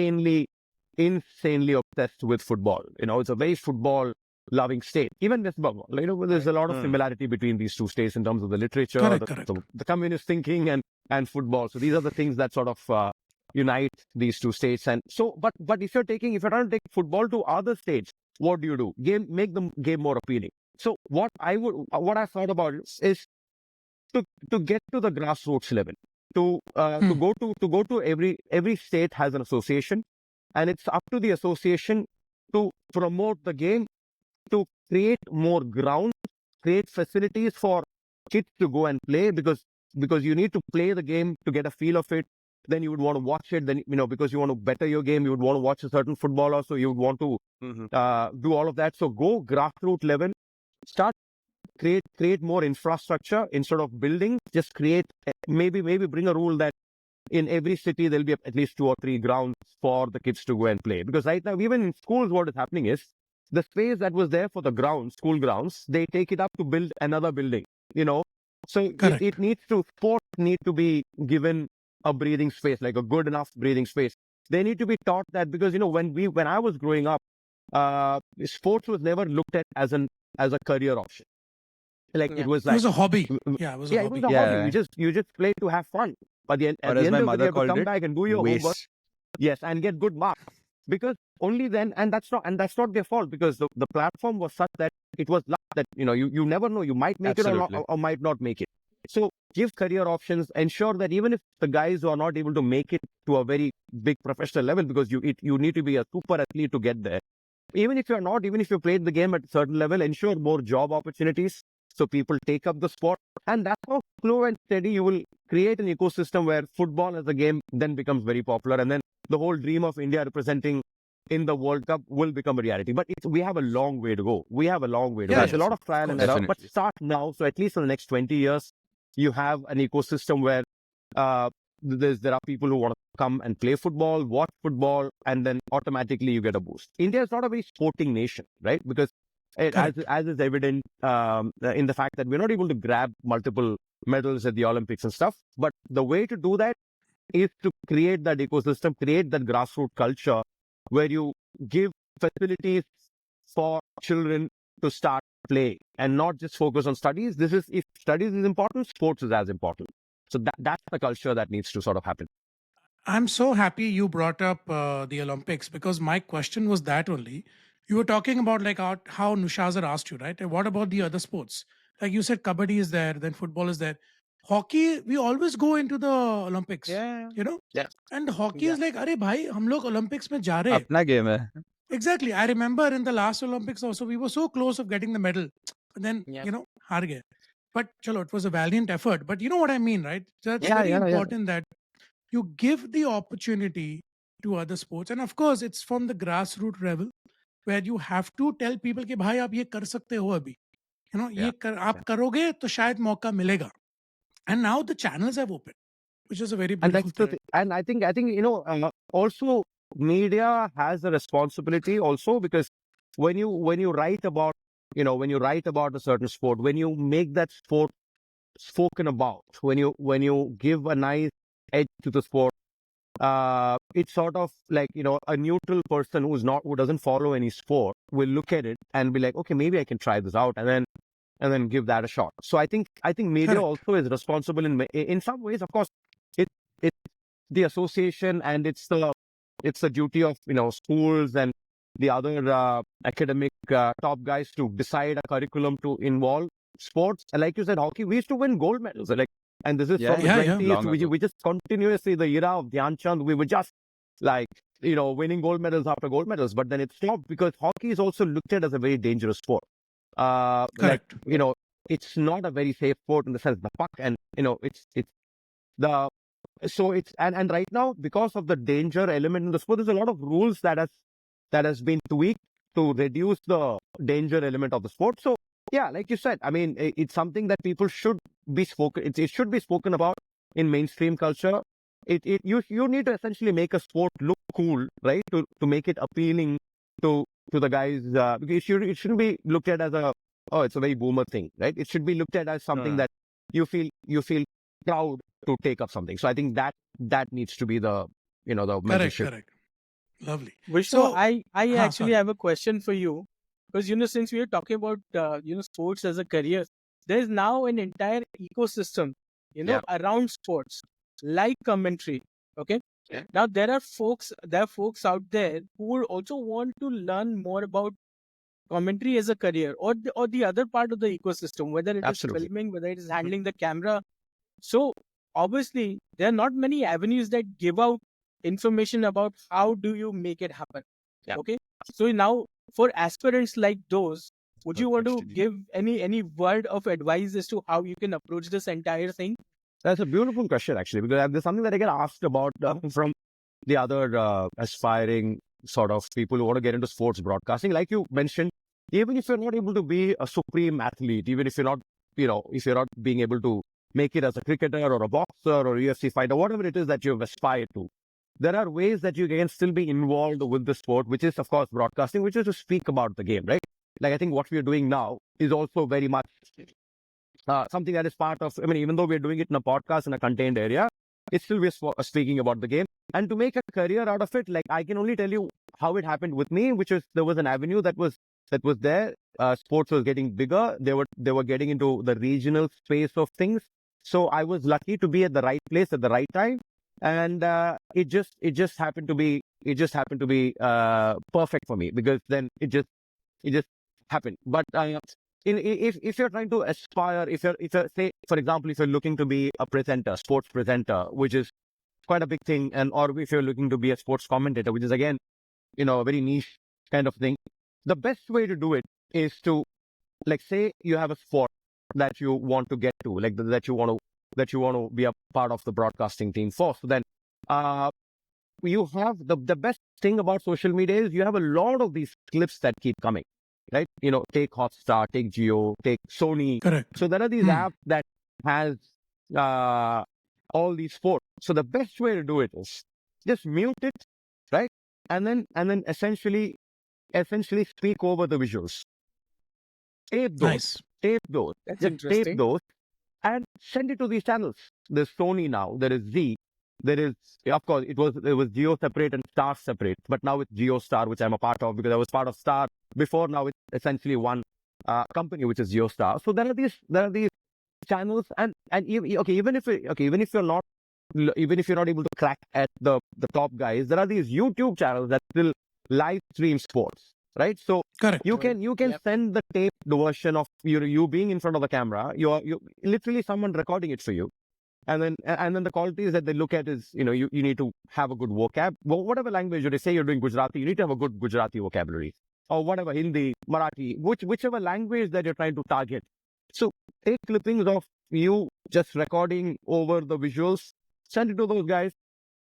insanely obsessed with football. It's a very football loving state. Even West Bengal, there's a lot of similarity between these two states in terms of the literature, Correct. the communist thinking and football. So these are the things that sort of unite these two states. And so, but if you're trying to take football to other states, what do? Make the game more appealing. So what I thought about is to get to the grassroots level, to go to every state has an association, and it's up to the association to promote the game, to create more grounds, create facilities for kids to go and play, because you need to play the game to get a feel of it. Then you would want to watch it. Then because you want to better your game, you would want to watch a certain footballer, so you would want to do all of that. So go grassroots level, start create more infrastructure instead of building. Just create, maybe bring a rule that in every city there'll be at least 2 or 3 grounds for the kids to go and play. Because right now, even in schools, what is happening is the space that was there for the school grounds, they take it up to build another building. So sports need to be given a breathing space, like a good enough breathing space. They need to be taught that, because when I was growing up, sports was never looked at as a career option. Like it was It was a hobby. Yeah, it was a hobby. It was a hobby. You just play to have fun. But at the end of the day, you have to come back and do your homework. Yes, and get good marks. Because only then, and that's not their fault, because the platform was such that it was luck that you never know, you might make it or might not make it. So give career options, ensure that even if the guys who are not able to make it to a very big professional level, because you need to be a super athlete to get there. Even if you played the game at a certain level, ensure more job opportunities so people take up the sport. And that's how slow and steady you will create an ecosystem where football as a game then becomes very popular. And then the whole dream of India representing in the World Cup will become a reality. But we have a long way to go. There's a lot of trial and error, but start now. So at least in the next 20 years, you have an ecosystem where there are people who want to come and play football, watch football, and then automatically you get a boost. India is not a very sporting nation, right? Because as is evident in the fact that we're not able to grab multiple medals at the Olympics and stuff. But the way to do that is to create that ecosystem, create that grassroots culture where you give facilities for children to start playing and not just focus on studies. If studies is important, sports is as important. So that's the culture that needs to sort of happen. I'm so happy you brought up the Olympics, because my question was that only. You were talking about like how Nushazar asked you, right? And what about the other sports? Like you said, kabaddi is there, then football is there. Hockey, we always go into the Olympics. Yeah. And hockey is like, अरे भाई हम लोग Olympics में जा रहे हैं. अपना game है. Exactly. I remember in the last Olympics also, we were so close of getting the medal. But then, हार गए. But chalo, it was a valiant effort. But you know what I mean, right? That's very important that you give the opportunity to other sports. And of course, it's from the grassroots level where you have to tell people कि भाई आप ये कर सकते हो अभी. आप करोगे तो शायद मौका मिलेगा. And now the channels have opened, which is a very beautiful thing. And I think also media has a responsibility also, because when you write about a certain sport, when you make that sport spoken about, when you give a nice edge to the sport, it's sort of like a neutral person who doesn't follow any sport will look at it and be like, okay, maybe I can try this out, and then give that a shot. So I think media also is responsible in some ways. Of course, it's the association, and it's the duty of schools and the other academic top guys to decide a curriculum to involve sports. And like you said, hockey, we used to win gold medals. And this is from the Yeah. 20s. Long ago. We just continuously, the era of Dhyan Chand, we were just like, winning gold medals after gold medals. But then it stopped because hockey is also looked at as a very dangerous sport. Correct. It's not a very safe sport in the sense the puck, and it's the so it's and right now, because of the danger element in the sport, there's a lot of rules that has been tweaked to reduce the danger element of the sport. So yeah, like you said, I mean, it's something that people should be spoken. It should be spoken about in mainstream culture. You need to essentially make a sport look cool, right? To make it appealing to the guys. Because it shouldn't be looked at as it's a very boomer thing, right? It should be looked at as something that you feel proud to take up something. So I think that needs to be the mentorship. Correct. Lovely. Vishnu, So, I actually sorry. have a question for you, because since we are talking about sports as a career, there is now an entire ecosystem Yeah. around sports, like commentary. Okay. Yeah. Now there are folks out there who would also want to learn more about commentary as a career, or the other part of the ecosystem, whether it is Absolutely. filming, whether it is handling the camera. So obviously there are not many avenues that give out information about how do you make it happen. Yeah. Okay. So now, for aspirants like those, would you want to give any word of advice as to how you can approach this entire thing? That's a beautiful question, actually, because there's something that I get asked about from the other aspiring sort of people who want to get into sports broadcasting. Like you mentioned, even if you're not able to be a supreme athlete, even if you're not, if you're not being able to make it as a cricketer or a boxer or UFC fighter, whatever it is that you've aspired to, there are ways that you can still be involved with the sport, which is, of course, broadcasting, which is to speak about the game, right? Like, I think what we're doing now is also very much something that is part of, I mean, even though we're doing it in a podcast in a contained area, it's still we're speaking about the game. And to make a career out of it, like, I can only tell you how it happened with me, which is there was an avenue that was there. Sports was getting bigger. They were getting into the regional space of things. So I was lucky to be at the right place at the right time, and it just happened to be perfect for me, because then it just happened. But if you're trying to aspire, if you're say, for example, if you're looking to be a presenter, sports presenter, which is quite a big thing, and or if you're looking to be a sports commentator, which is again, a very niche kind of thing, the best way to do it is to, like, say you have a sport that you want to get to, like that you want to be a part of the broadcasting team for. So then you have the best thing about social media is you have a lot of these clips that keep coming, right? Take Hotstar, take Geo, take Sony. Correct. So there are these apps that has all these sports. So the best way to do it is just mute it, right? And then essentially speak over the visuals. Tape those. Nice. Tape those. That's Just interesting. tape those and send it to these channels. There's Sony now. There is Z. There is, of course, it was Geo separate and Star separate, but now it's Geo Star, which I'm a part of, because I was part of Star before. Now it's essentially one company, which is Geo Star. So there are these channels, and even if you're not able to crack at the top guys, there are these YouTube channels that still live stream sports, right? So Correct. you can Yep. send the taped version of you being in front of the camera. You literally someone recording it for you. And then the qualities that they look at is, you need to have a good vocab. Whatever language, they say you're doing Gujarati, you need to have a good Gujarati vocabulary. Or whatever, Hindi, Marathi, whichever language that you're trying to target. So take clippings of you just recording over the visuals, send it to those guys,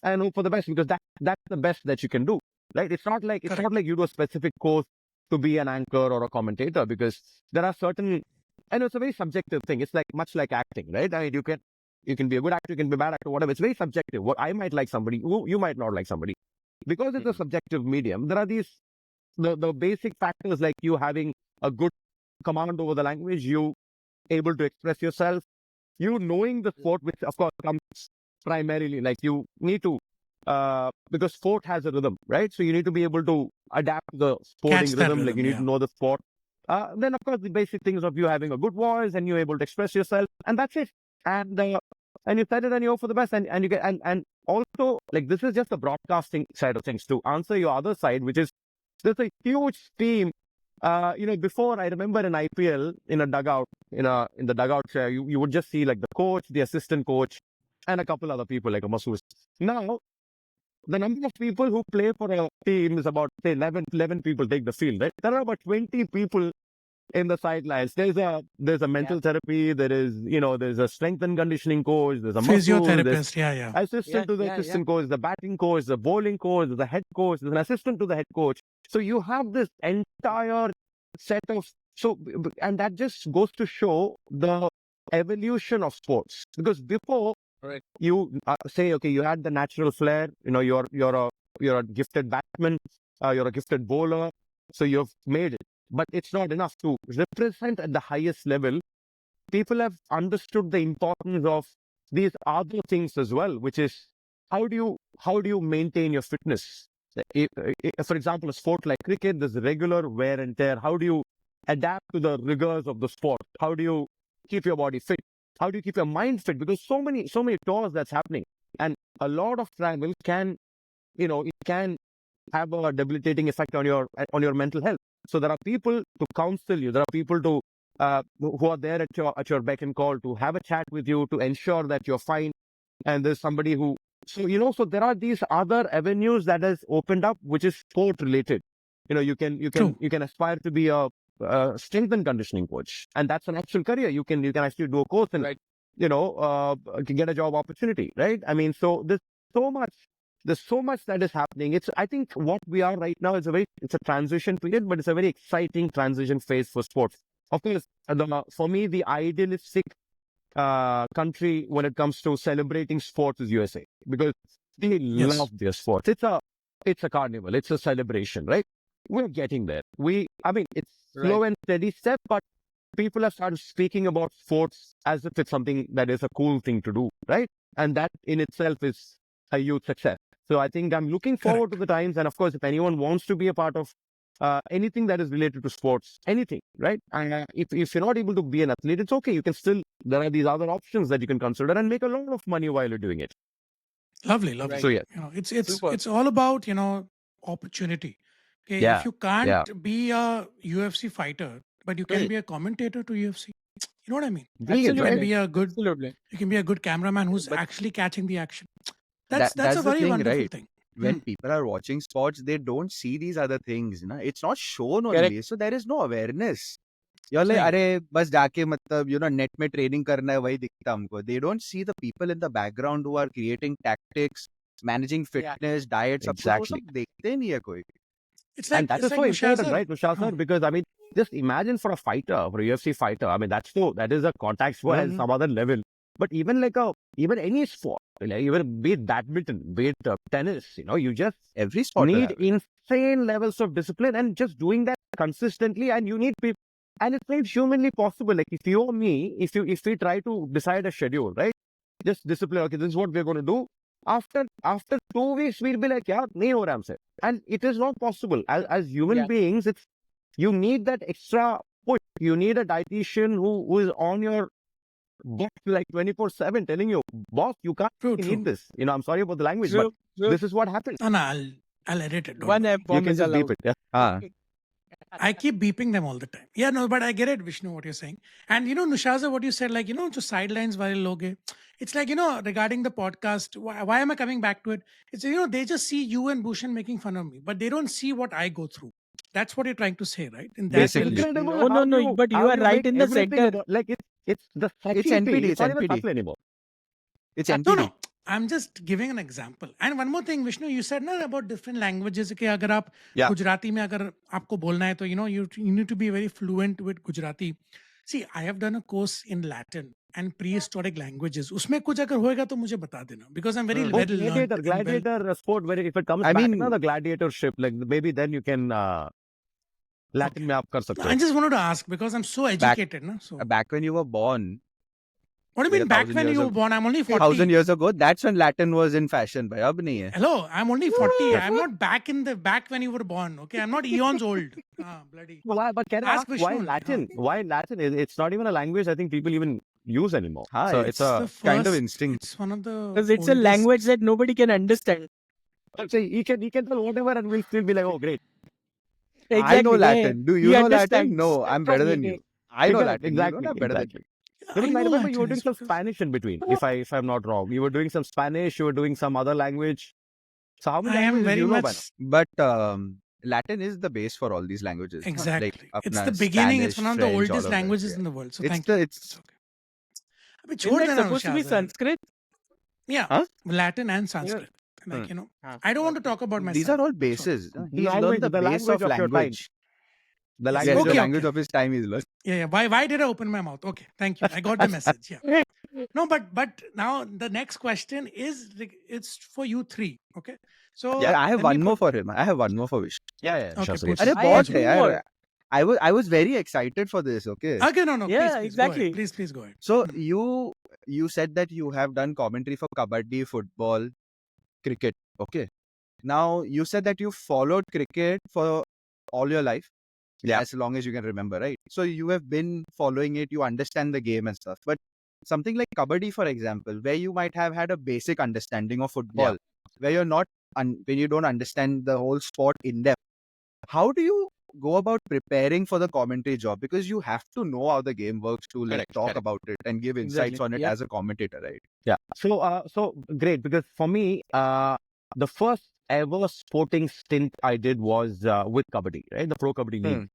and hope for the best, because that's the best that you can do, right? It's not like you do a specific course to be an anchor or a commentator, because there are certain, and it's a very subjective thing. It's like much like acting, right? I mean, you can be a good actor, you can be a bad actor, whatever. It's very subjective. What I might like somebody, you might not like somebody. Because it's a subjective medium, there are these, the basic factors, like you having a good command over the language, you able to express yourself, you knowing the sport, which of course comes primarily, like you need to, because sport has a rhythm, right? So you need to be able to adapt the sporting Catch that rhythm, like you need rhythm, to know the sport. Then of course the basic things of you having a good voice and you're able to express yourself, and that's it. And you set it and you hope for the best, and you get, and also, like, this is just the broadcasting side of things. To answer your other side, which is There's a huge team. Before I remember in IPL, in a dugout, in the dugout chair, you would just see like the coach, the assistant coach, and a couple other people like a Masood. Now, the number of people who play for a team is about, say, 11 people take the field, right? There are about 20 people in the sidelines. There's a mental therapy, there's a strength and conditioning coach, there's a muscle, there's Physiotherapist, yeah. assistant to the assistant coach, the batting coach, the bowling coach, the head coach, there's an assistant to the head coach. So you have this entire set of and that just goes to show the evolution of sports. Because before Correct. you say, okay, you had the natural flair, you're a gifted batsman, you're a gifted bowler, so you've made it. But it's not enough to represent at the highest level. People have understood the importance of these other things as well, which is how do you maintain your fitness? For example, a sport like cricket, there's regular wear and tear. How do you adapt to the rigors of the sport? How do you keep your body fit? How do you keep your mind fit? Because so many tours that's happening, and a lot of travel can, it can have a debilitating effect on your mental health. So there are people to counsel you. There are people to who are there at your beck and call to have a chat with you to ensure that you're fine. And there's somebody who so there are these other avenues that has opened up, which is sport related. You can aspire to be a strength and conditioning coach, and that's an actual career. You can actually do a course and get a job opportunity, right? I mean, so there's so much that is happening. I think what we are right now is it's a transition period, but it's a very exciting transition phase for sports. Of course, for me, the idealistic country when it comes to celebrating sports is USA, because they love their sports. It's a carnival. It's a celebration, right? We're getting there. It's slow and steady step, but people have started speaking about sports as if it's something that is a cool thing to do, right? And that in itself is a huge success. So I think I'm looking forward to the times. And of course, if anyone wants to be a part of anything that is related to sports, anything, right? And if you're not able to be an athlete, it's okay. There are these other options that you can consider and make a lot of money while you're doing it. Lovely. Right. So yeah, It's all about opportunity. Okay, Yeah, if you can't be a UFC fighter, but you can be a commentator to UFC. You know what I mean? brilliant, You can right? be a good Absolutely. you can be a good cameraman who's But actually catching the action. That's that's a the very thing, wonderful right? thing. When people are watching sports, they don't see these other things. It's not shown Correct. only, so there is no awareness. You're like, Sahi. अरे बस जाके मतलब net में training करना है वही दिखता हमको. They don't see the people in the background who are creating tactics, managing fitness, diet, सब कुछ वो Exactly. सब देखते नहीं है कोई. And that is so important, right, Nushazar? Huh. Because I mean, just imagine for a UFC fighter. I mean, that is a contact sport at some other level. But even any sport, even be it badminton, be it tennis, you just Every sport will need have it. insane levels of discipline and just doing that consistently. And you need people, and it's not humanly possible. Like if you or me, if we try to decide a schedule, right? Just discipline. Okay, this is what we're going to do. After 2 weeks, we'll be like, yeah, nahi ho raha humse. And it is not possible. As human beings, you need that extra push. You need a dietitian who is on your butt like 24/7 telling you, boss, you can't eat this. I'm sorry about the language, but this is what happens. No, I'll edit it. Don't One worry. app You bomb can is just beep allowed. it. Yeah. I keep beeping them all the time. Yeah, no, but I get it, Vishnu, what you're saying. And Nushaza, what you said, like, to sidelines while loge. It's like, regarding the podcast, why am I coming back to it? It's, they just see you and Bhushan making fun of me, but they don't see what I go through. That's what you're trying to say, right? In that Basically. sense. Incredible. No, but you how are right make in the everything center. about- like it's the It's subtlety. NPD. It's not even NPD. subtle anymore. It's No, NPD. no. I'm just giving an example. And one more thing, Vishnu, you said about different languages. कि अगर आप Yeah. Gujarati में अगर आपको बोलना है तो you need to be very fluent with Gujarati. See, I have done a course in Latin and prehistoric languages. उसमें कुछ अगर होएगा तो मुझे बता देना because I'm very well learned. Gladiator sport where if it comes I back, mean- the gladiator ship, like maybe then you can Latin में आप कर सकते I हो. just wanted to ask because I'm so educated. Na? So, Back when you were born, what do you mean back 1,000 when years you were ago. born? I'm only 40. 1,000 years ago, that's when Latin was in fashion. Bhai, ab nahi hai. Hello, I'm only 40. I'm not back when you were born. Okay, I'm not eons old. Bloody. Why? But can I Ask ask Vishnu why only, Latin? Why Latin? It's not even a language I think people even use anymore. Haan, So it's it's a. the kind of first- instinct. It's one of the Because it's a oldest- language that nobody can understand. So he can tell whatever and we'll still be like, oh great. I know Exactly. Latin. Do He you know Latin? understands. No, I'm better than you. I know Correct, Latin. You know exactly, that better than me. exactly. No, I but I know remember you were Latin doing is some because Spanish in between, if I'm not wrong. You were doing some Spanish, you were doing some other language. So how many I am languages do very you know by now? much But Latin is the base for all these languages. Huh? Like exactly. It's the apna beginning. It's Spanish, one of the French, all oldest of that. languages Yeah. in the world. So It's thank you. the It's it's okay. अबे Isn't छोड़ that देना supposed to be Nushazar. Sanskrit? Yeah, huh? Latin and Yeah. Sanskrit. Like Hmm. I don't want to talk about These are myself. all Sorry. bases. Huh? The He's learned language, the the base language of of your time. language. The Yes. language Yes, the Okay. of language Okay. of his time is learned. Yeah. Why did I open my mouth? Okay. Thank you. I got the message. Yeah. No, but now the next question is it's for you three. Okay. So Yeah, I have let me one more put. for him. I have one more for Vish. yeah, Okay. Shastra, Put yes. it. अरे I बहुत have Put है it. two यार. more. I was very excited for this. Okay. Okay. No. Yeah, Please. Go ahead. exactly. Please go ahead. So you said that you have done commentary for kabaddi, football, cricket. Okay. Now you said that you followed cricket for all your life. Yeah. As long as you can remember, right? So you have been following it, you understand the game and stuff. But something like kabaddi, for example, where you might have had a basic understanding of football, where you're not, when you don't understand the whole sport in depth, how do you go about preparing for the commentary job? Because you have to know how the game works to like talk about it and give insights Exactly. on it Yep. as a commentator, right? Yeah. So great, because for me, the first ever sporting stint I did was with Kabaddi, right? The Pro Kabaddi League.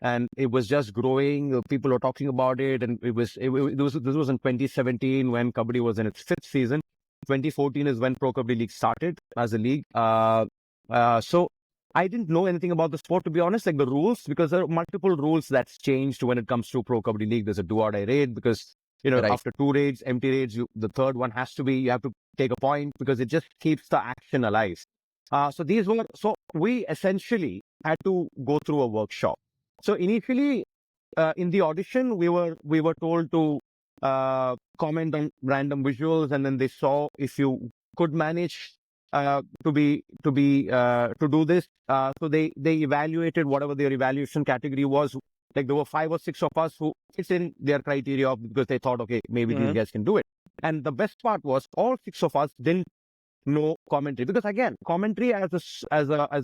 And it was just growing. People were talking about it, and this was in 2017 when Kabaddi was in its fifth season. 2014 is when Pro Kabaddi League started as a league. So I didn't know anything about the sport, to be honest, like the rules, because there are multiple rules that's changed when it comes to Pro Kabaddi League. There's a do-or-die raid because Right. after two raids, empty raids, the third one has to be, you have to take a point because it just keeps the action alive. So we essentially had to go through a workshop. So initially, in the audition, we were told to comment on random visuals, and then they saw if you could manage to do this. So they evaluated whatever their evaluation category was. Like there were 5 or 6 of us who fit in their criteria because they thought, okay, maybe these guys can do it. And the best part was all 6 of us didn't know commentary, because again, commentary as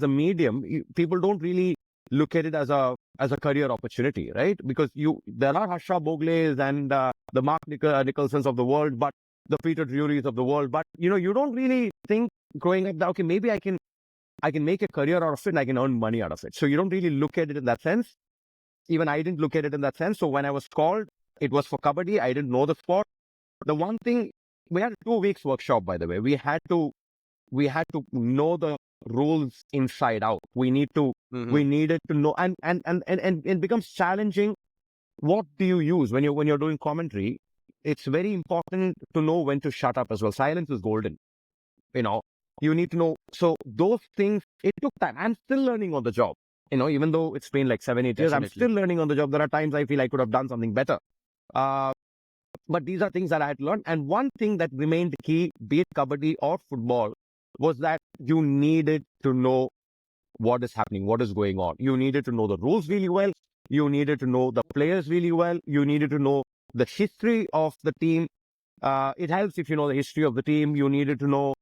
a medium, people don't really look at it as a career opportunity, right? Because there are Harsha Bogles and the Mark Nicholsons of the world, but the Peter Drury's of the world, but you don't really think growing up that, okay, maybe I can make a career out of it and I can earn money out of it. So you don't really look at it in that sense. Even I didn't look at it in that sense. So when I was called, it was for Kabaddi. I didn't know the sport. The one thing, we had a 2 weeks workshop, by the way. We had to know the rules inside out. We needed to know, and it becomes challenging. What do you use when you're doing commentary? It's very important to know when to shut up as well. Silence is golden. You need to know. So those things, it took time. I'm still learning on the job. Even though it's been like 7-8 years, I'm Definitely. still learning on the job. There are times I feel I could have done something better. But these are things that I had to learn. And one thing that remained key, be it kabaddi or football, was that you needed to know what is happening, what is going on. You needed to know the rules really well. You needed to know the players really well. You needed to know the history of the team. It helps if you know the history of the team. You needed to know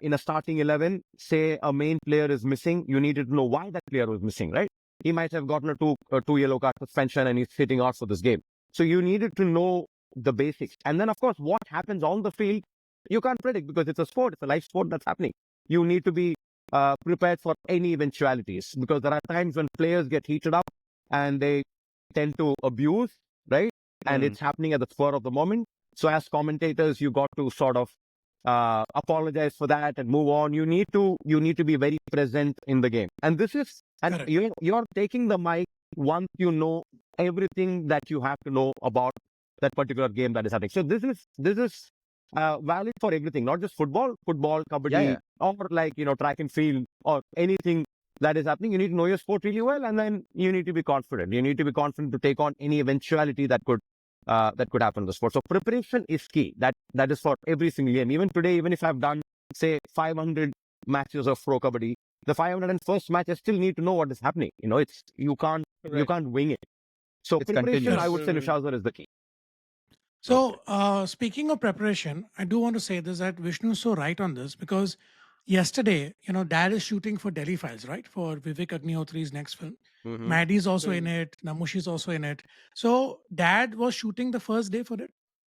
in a starting 11, say a main player is missing. You needed to know why that player was missing, right? He might have gotten a two yellow card suspension and he's sitting out for this game. So you needed to know the basics. And then, of course, what happens on the field, you can't predict because it's a sport. It's a live sport that's happening. You need to be prepared for any eventualities, because there are times when players get heated up and they tend to abuse, right? And it's happening at the spur of the moment. So as commentators, you got to sort of apologize for that and move on. You need to be very present in the game. And Correct. you're taking the mic once you know everything that you have to know about that particular game that is happening. So this is valid for everything, not just football, kabaddi, or like track and field, or anything that is happening. You need to know your sport really well, and then you need to be confident. You need to be confident to take on any eventuality that could happen in the sport. So preparation is key. That is for every single game. Even today, even if I've done say 500 matches of Pro Kabaddi, the 501st match, I still need to know what is happening. You can't wing it. So It's preparation, continuous. I would say, Nushazar, is the key. So, speaking of preparation, I do want to say this, that Vishnu is so right on this, because yesterday, Dad is shooting for Delhi Files, right? For Vivek Agnihotry's next film. Mhm. Maddie's also in Mm. it. Namushi's also in it. So Dad was shooting the first day for it.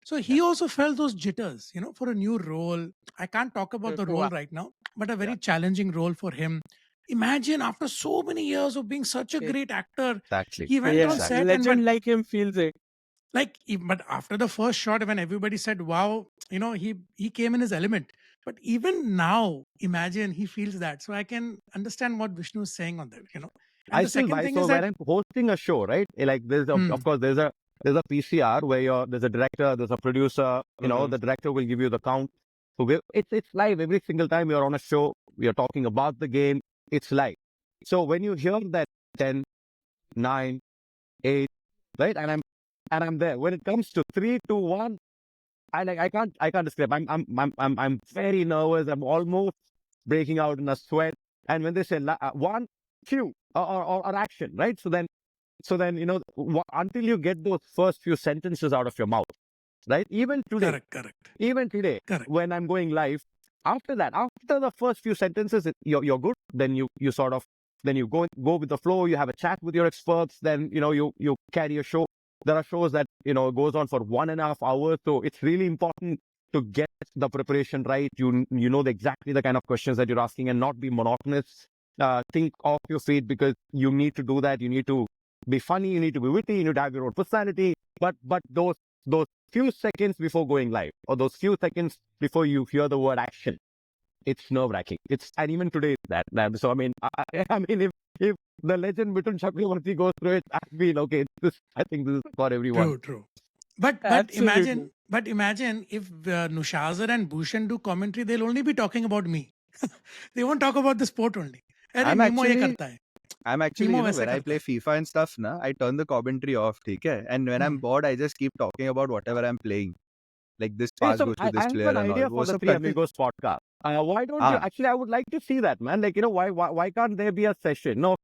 So he also felt those jitters, for a new role. I can't talk about the role Wow. right now, but a very challenging role for him. Imagine after so many years of being such a Yeah. great actor, Exactly. he went on Yeah, set and legend like him feels it. but after the first shot, when everybody said, "Wow," he came in his element. But even now, imagine he feels that. So I can understand what Vishnu is saying on that. And I the still second buy. thing is So when that I'm hosting a show, right? Like hmm, of course, there's a PCR where there's a director, there's a producer. Mhm. The director will give you the count. So it's live every single time you're on a show. We are talking about the game. It's live. So when you hear that 10, 9, 8, right, and I'm there. When it comes to 3, 2, 1, I can't describe. I'm very nervous. I'm almost breaking out in a sweat. And when they say one, cue or action, right? So then until you get those first few sentences out of your mouth, right? Even today, correct. when I'm going live, after that, after the first few sentences, you're good. Then you sort of then you go with the flow. You have a chat with your experts. Then you carry a show. There are shows that goes on for 1.5 hours. So it's really important to get the preparation right. You know exactly the kind of questions that you're asking and not be monotonous. Think off your feet because you need to do that. You need to be funny. You need to be witty. You need to have your own personality. But those few seconds before going live, or those few seconds before you hear the word action, it's nerve wracking. And even today, that. So I mean, I mean, if the legend Mithun Chakravarti goes through it, I mean, okay, I think this is for everyone. True. But Absolutely. imagine if Nushazar and Bhushan do commentary, they'll only be talking about me. They won't talk about the sport only. अरे I'm memo ये actually, करता है I'm actually, memo वैसे when I करता play है FIFA and stuff, I turn the commentary off, okay? And when I'm Hmm. bored, I just keep talking about whatever I'm playing. Like this Hey, pass so goes to I this have player an and all. idea for वो the सब Three करते Amigos podcast. Why don't you? हाँ. Actually, I would like to see that, man. Like, why can't there be a session? No,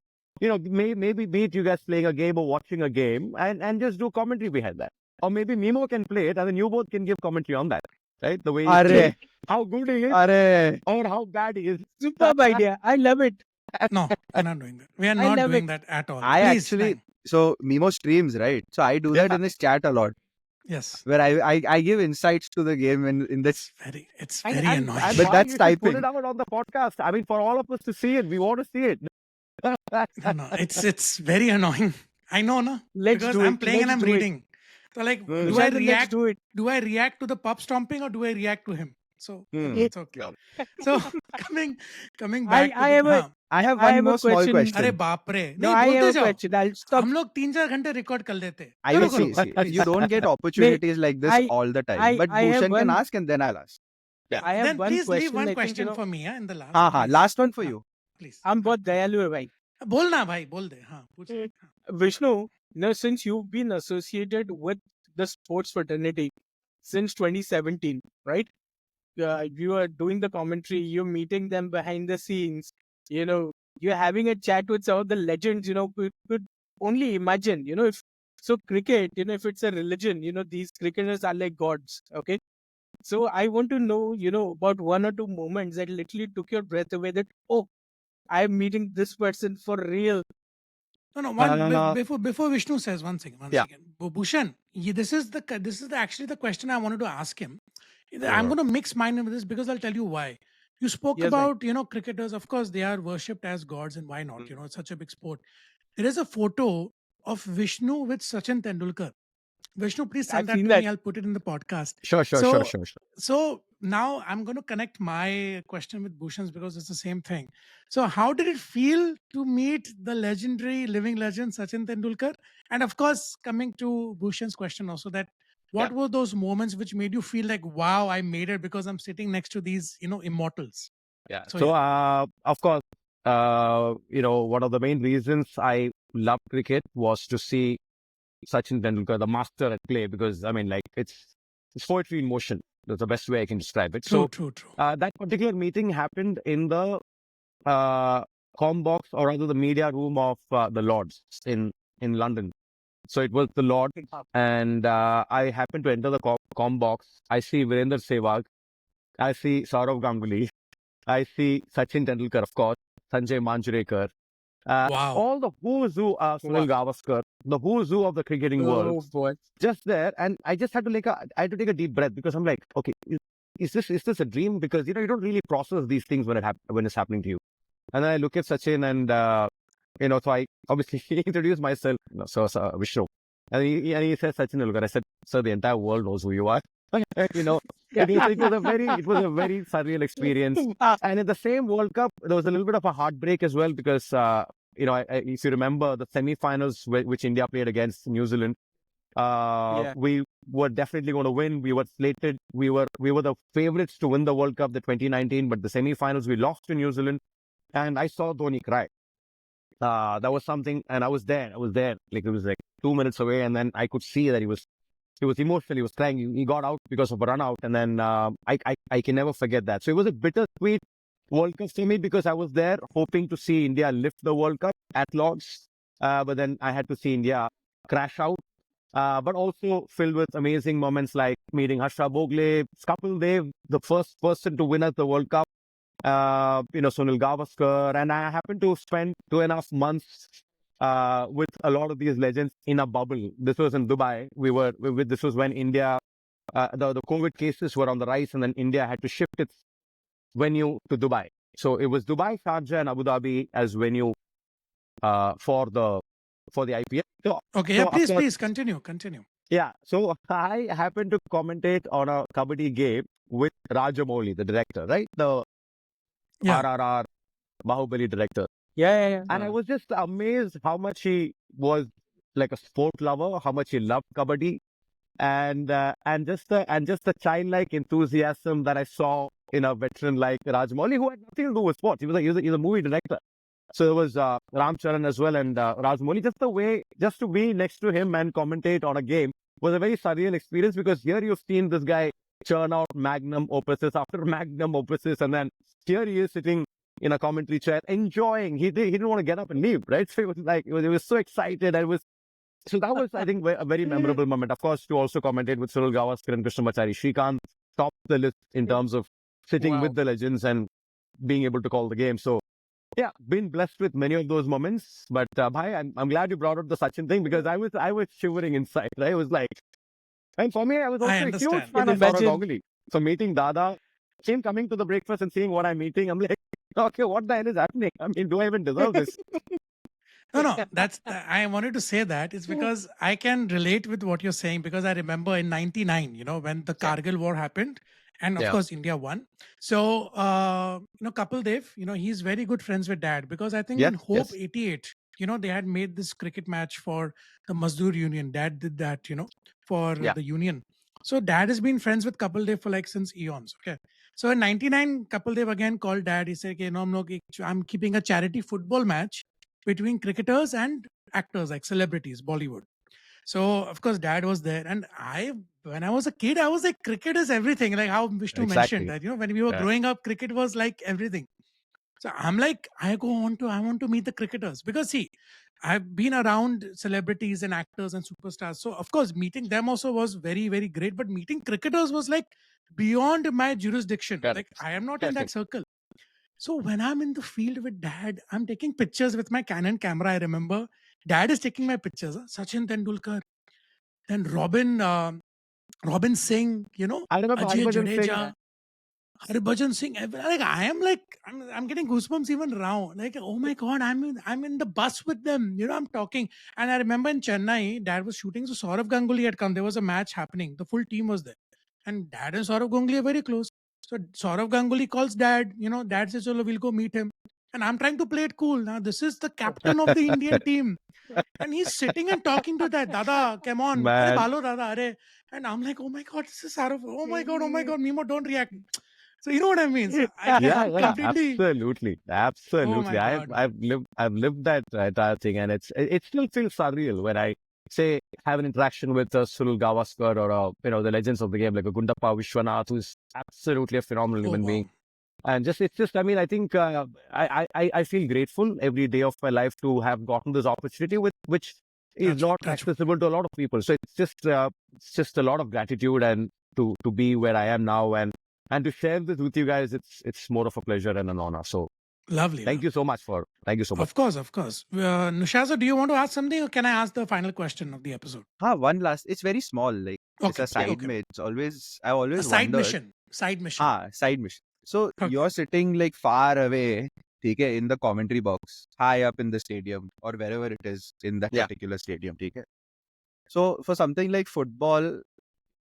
maybe beat you guys playing a game or watching a game and just do commentary behind that. Or maybe Mimo can play it and then you both can give commentary on that, right? The way he अरे plays, how good he is अरे or how bad he is. Superb idea. I love it. No, we're not doing that. We are I not love doing it. that at all. I Please, actually, fine. so Mimo streams, right? So I do that Yeah. in his chat a lot, Yes, where I give insights to the game in this, it's And, very and, annoying. and but why that's you should put typing. it out on the podcast? I mean, for all of us to see it, we want to see it. No, it's very annoying. I know, no, Let's because do I'm it. playing and Let's I'm do it. reading. So like, Hmm. do I Nushadar, let's react? do it. Do I react to the pub stomping or do I react to him? So Hmm. it's okay. So coming coming I back to I the have a I have I one have a more small question. अरे question. बाप रे No, नहीं I have बोलते a जाओ question. I'll stop. हम लोग 3-4 घंटे record कर लेते हैं I करो will करो see. please. You don't get Nay, opportunities like this I all the time. I But I have Bhushan can one ask and then I'll ask. Yeah, I have then one please leave question. one I think question for me in the last हाँ हाँ. please. Last one for हाँ, you. please I'm हाँ, बहुत दयालु है भाई. बोलना भाई बोल दे हाँ पूछ Mm. हाँ. Vishnu, since you've been associated with the sports fraternity since 2017, right? You are doing the commentary, you're meeting them behind the scenes, you're having a chat with some of the legends, could only imagine, if so cricket, if it's a religion, these cricketers are like gods, okay? So I want to know, about one or two moments that literally took your breath away that, oh, I'm meeting this person for real. No, Uh, before Vishnu says one second, Yeah. Bhushan, this is actually the question I wanted to ask him. I'm Uh, going to mix mine with this because I'll tell you why. You spoke Yes, bhai. about cricketers. Of course, they are worshipped as gods, and why not? It's such a big sport. There is a photo of Vishnu with Sachin Tendulkar. Vishnu, please I've send that seen to that. me. I'll put it in the podcast. Sure. So, so now I'm going to connect my question with Bhushan's because it's the same thing. So, how did it feel to meet the legendary living legend Sachin Tendulkar? And of course, coming to Bhushan's question also, that what were those moments which made you feel like, wow, I made it because I'm sitting next to these, immortals? Yeah. So, So, of course, one of the main reasons I loved cricket was to see Sachin Tendulkar, the master at play, because I mean, like it's poetry in motion. That's the best way I can describe it. true, So, true, true. that particular meeting happened in the com box, or rather the media room of the Lords in London. So it was the Lord, and I happened to enter the com box. I see Virender Sehwag, I see Saurav Ganguly, I see Sachin Tendulkar, of course, Sanjay Manjrekar, Wow. all the who's who, Sunil Gavaskar, the who's who of the cricketing world, Oh boy. just there. And I just had to I had to take a deep breath because I'm like, okay, is this a dream? Because you don't really process these things when it's happening to you. And then I look at Sachin and so I obviously introduced myself, Vishnu, and he said Sachin Tendulkar. I said, sir, the entire world knows who you are. It was a very surreal experience. And in the same World Cup, there was a little bit of a heartbreak as well because if you remember the semi-finals which India played against New Zealand, we were definitely going to win. We were slated. We were the favorites to win the World Cup, the 2019, but the semi-finals we lost to New Zealand, and I saw Dhoni cry. That was something, and I was there. Like it was like 2 minutes away, and then I could see that he was emotional. He was crying. He got out because of a run out, and then I can never forget that. So it was a bittersweet World Cup for me because I was there hoping to see India lift the World Cup at Lord's, but then I had to see India crash out. But also filled with amazing moments like meeting Harsha Bhogle, Kapil Dev, the first person to win at the World Cup, Sunil Gavaskar, and I happened to spend 2.5 months with a lot of these legends in a bubble. This was in Dubai. This was when India, the COVID cases were on the rise, and then India had to shift its venue to Dubai. So it was Dubai, Sharjah, and Abu Dhabi as venue for the IPL. Please continue. Yeah, so I happened to commentate on a kabaddi game with Rajamouli, the director, right? The RRR Bahubali director. Yeah. And I was just amazed how much he was like a sport lover, how much he loved kabaddi, and just the childlike enthusiasm that I saw in a veteran like Rajamouli, who had nothing to do with sports. He's a movie director. So there was Ram Charan as well and Rajamouli. Just to be next to him and commentate on a game was a very surreal experience because here you've seen this guy churn out magnum opuses after magnum opuses, and then here he is sitting in a commentary chair enjoying. He didn't want to get up and leave, right? So it was like he was so excited. So that was, I think, a very memorable moment. Of course, to also commentate with Sunil Gavaskar and Krishnamachari Srikanth topped the list in terms of sitting with the legends and being able to call the game. So yeah, been blessed with many of those moments. But Bhai, I'm glad you brought up the Sachin thing because I was shivering inside. Right? It was like, and for me, I was also a huge fan of Saurav Ganguly. So meeting Dada, him coming to the breakfast and seeing what I'm eating, I'm like, okay, what the hell is happening? I mean, do I even deserve this? No, I wanted to say that it's because I can relate with what you're saying because I remember in 99, when the Kargil war happened and of course India won. So, Kapil Dev, he's very good friends with Dad because I think in Hope 88, they had made this cricket match for the Mazdoor Union. Dad did that, for the union. So Dad has been friends with Kapil Dev for like since eons. Okay. So in 99, Kapil Dev again called Dad. He said, okay, I'm keeping a charity football match between cricketers and actors like celebrities, Bollywood. So of course Dad was there, and when I was a kid, I was like, cricket is everything. Like how Vishnu mentioned that, when we were growing up, cricket was like everything. So I'm like, I want to meet the cricketers because see, I've been around celebrities and actors and superstars. So of course, meeting them also was very, very great. But meeting cricketers was like beyond my jurisdiction. Like I am not in that circle. So when I'm in the field with Dad, I'm taking pictures with my Canon camera. I remember Dad is taking my pictures. Sachin Tendulkar, then Robin Singh, I remember Ajay Harbhajan Jadeja, Harbhajan Singh. I'm getting goosebumps even now. Like, oh my God, I'm in the bus with them. I'm talking. And I remember in Chennai, Dad was shooting. So Saurav Ganguly had come. There was a match happening. The full team was there. And Dad and Saurav Ganguly are very close. So Saurav Ganguly calls Dad. Dad says, "Chalo, we'll go meet him." And I'm trying to play it cool. Now this is the captain of the Indian team, and he's sitting and talking to that Dada. Come on, Man. Are balo Dada, are. And I'm like, oh my God, this is Saurav. Oh my God, Mimoh, don't react. So you know what I mean? So completely. Absolutely. Oh my God. I've lived that entire thing, and it still feels surreal when I say have an interaction with Sunil Gavaskar or the legends of the game like a Gundappa Vishwanath, who is absolutely a phenomenal human being. And I mean, I think I feel grateful every day of my life to have gotten this opportunity which is not accessible to a lot of people. So it's just a lot of gratitude and to be where I am now and And to share this with you guys, it's more of a pleasure and an honor. So Lovely. thank you so much. Of course, of course. Nushazar, do you want to ask something, or can I ask the final question of the episode? One last. It's very small. Like it's Okay, a side okay. mission. I've A always side wondered. mission. Side mission. Side mission. So Okay. you're sitting like far away, okay, in the commentary box, high up in the stadium or wherever it is in that Yeah. particular stadium, okay. So for something like football,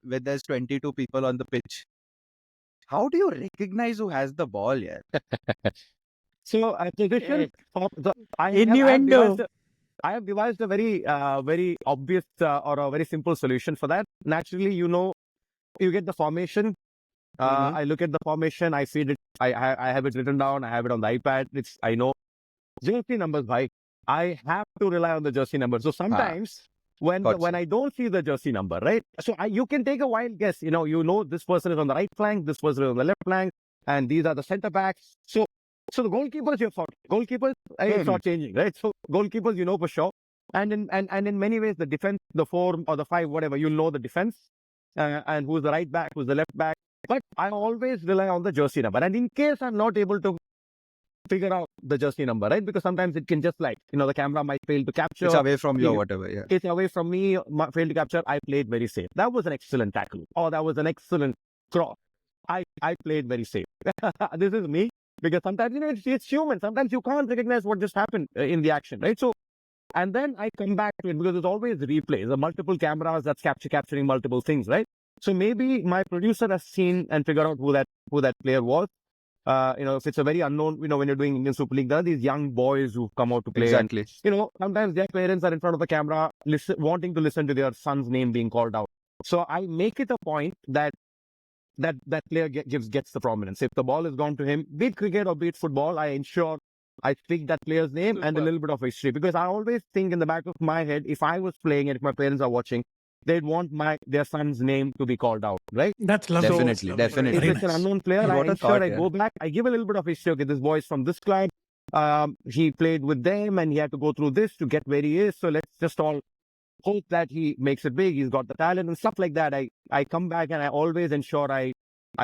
where there's 22 people on the pitch, how do you recognize who has the ball? Yeah. So tradition. Innuendo. I have devised a very obvious or a very simple solution for that. Naturally, you get the formation. I look at the formation. I feed it. I have it written down. I have it on the iPad. I know jersey numbers. Bhai. I have to rely on the jersey number. So sometimes when I don't see the jersey number, right? So you can take a wild guess. You know this person is on the right flank, this person is on the left flank, and these are the centre backs. So the goalkeepers, it's not changing, right? So goalkeepers, for sure. And in many ways, the defense, the 4 or the 5, whatever, know the defense and who's the right back, who's the left back. But I always rely on the jersey number. And in case I'm not able to figure out the jersey number, right? Because sometimes it can just the camera might fail to capture. It's away from you or whatever, yeah. It's away from me, failed to capture. I played very safe. That was an excellent tackle. Or that was an excellent cross. I played very safe. This is me. Because sometimes, it's human. Sometimes you can't recognize what just happened in the action, right? So, and then I come back to it because there's always replays, the multiple cameras that's capturing multiple things, right? So maybe my producer has seen and figured out who that player was. If it's a very unknown, when you're doing Indian Super League, there are these young boys who come out to play. Exactly. And, sometimes their parents are in front of the camera, wanting to listen to their son's name being called out. So I make it a point that player gets the prominence. If the ball has gone to him, be it cricket or be it football, I ensure I speak that player's name and a little bit of history. Because I always think in the back of my head, if I was playing and if my parents are watching, they'd want their son's name to be called out, right? That's lovely. Definitely. If it's an unknown player, I ensure I go back, I give a little bit of history. Okay, this boy is from this club. He played with them and he had to go through this to get where he is. So let's just all hope that he makes it big. He's got the talent and stuff like that. I come back and I always ensure I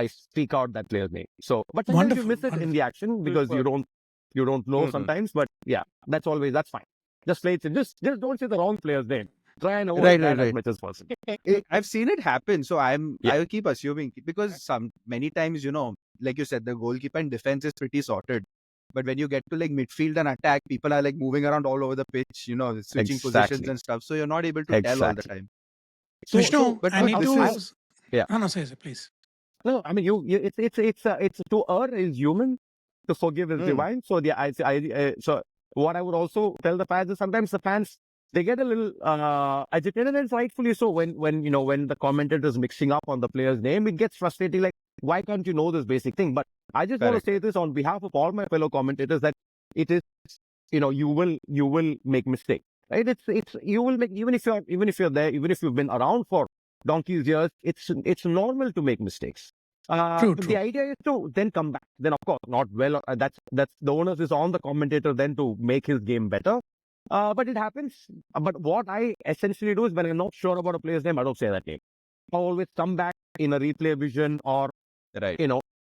speak out that player's name. So, but sometimes you miss it in the action because you don't know sometimes. But yeah, that's fine. Just play it. Just don't say the wrong player's name. Try and avoid that as much as possible. I've seen it happen, so I'll keep assuming because many times, like you said, the goalkeeper and defense is pretty sorted. But when you get to like midfield and attack, people are like moving around all over the pitch, switching positions and stuff. So you're not able to tell all the time. So, Vishnu, but I need to. Yeah. No, say it, please. No, I mean it's to err is human, to forgive is divine. So so what I would also tell the fans is sometimes the fans they get a little agitated, and rightfully so when the commentator is mixing up on the player's name. It gets frustrating. Like, why can't you know this basic thing? But I just want to say this on behalf of all my fellow commentators that it is, you will make mistakes, right? It's you will make, even if you're there, even if you've been around for donkey's years, it's normal to make mistakes. True. The idea is to then come back. Then of course not well. That's the onus is on the commentator then to make his game better. But it happens. But what I essentially do is when I'm not sure about a player's name, I don't say that name. I always come back in a replay vision or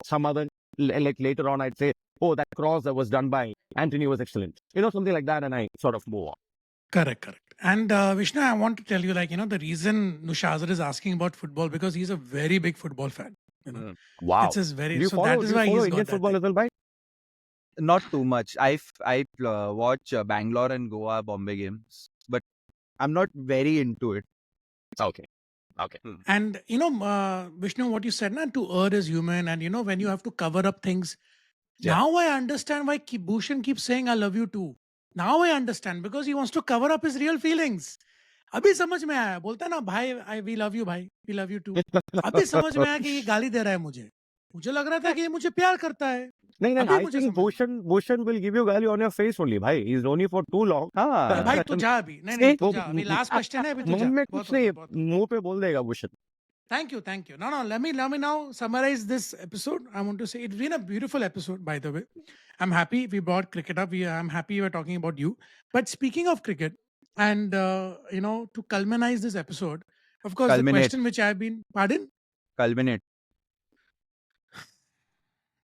some other, like later on I'd say, oh, that cross that was done by Anthony was excellent. Something like that, and I sort of move on. Correct. And Vishnu, I want to tell you, the reason Nushazar is asking about football because he's a very big football fan. Wow. It's his very. Do you so follow, that is why he's got Indian that football thing. as well, bhai? Not too much. I watch Bangalore and Goa, Bombay games, but I'm not very into it. Okay. And Vishnu, what you said, to err is human, and when you have to cover up things. Yeah. Now I understand why Bhushan keeps saying I love you too. Now I understand because he wants to cover up his real feelings. अभी समझ में आया, बोलता ना भाई we love you भाई, we love you too. अभी समझ में आया कि ये गाली दे रहा है मुझे लग रहा था कि ये मुझे प्यार करता है. No, I think Bhushan will give you value on your face only, bhai. He's known you for too long. भाई तू जा अभी. नहीं तू जा. अभी last question है, अभी तू जा. मन में कुछ नहीं, मुंह पे बोल देगा Bhushan. Thank you. No, let me now summarize this episode. I want to say it's been a beautiful episode, by the way. I'm happy we brought cricket up. I'm happy we're talking about you. But speaking of cricket, and to culminate this episode, of course, the question which I've been, pardon? Culminate.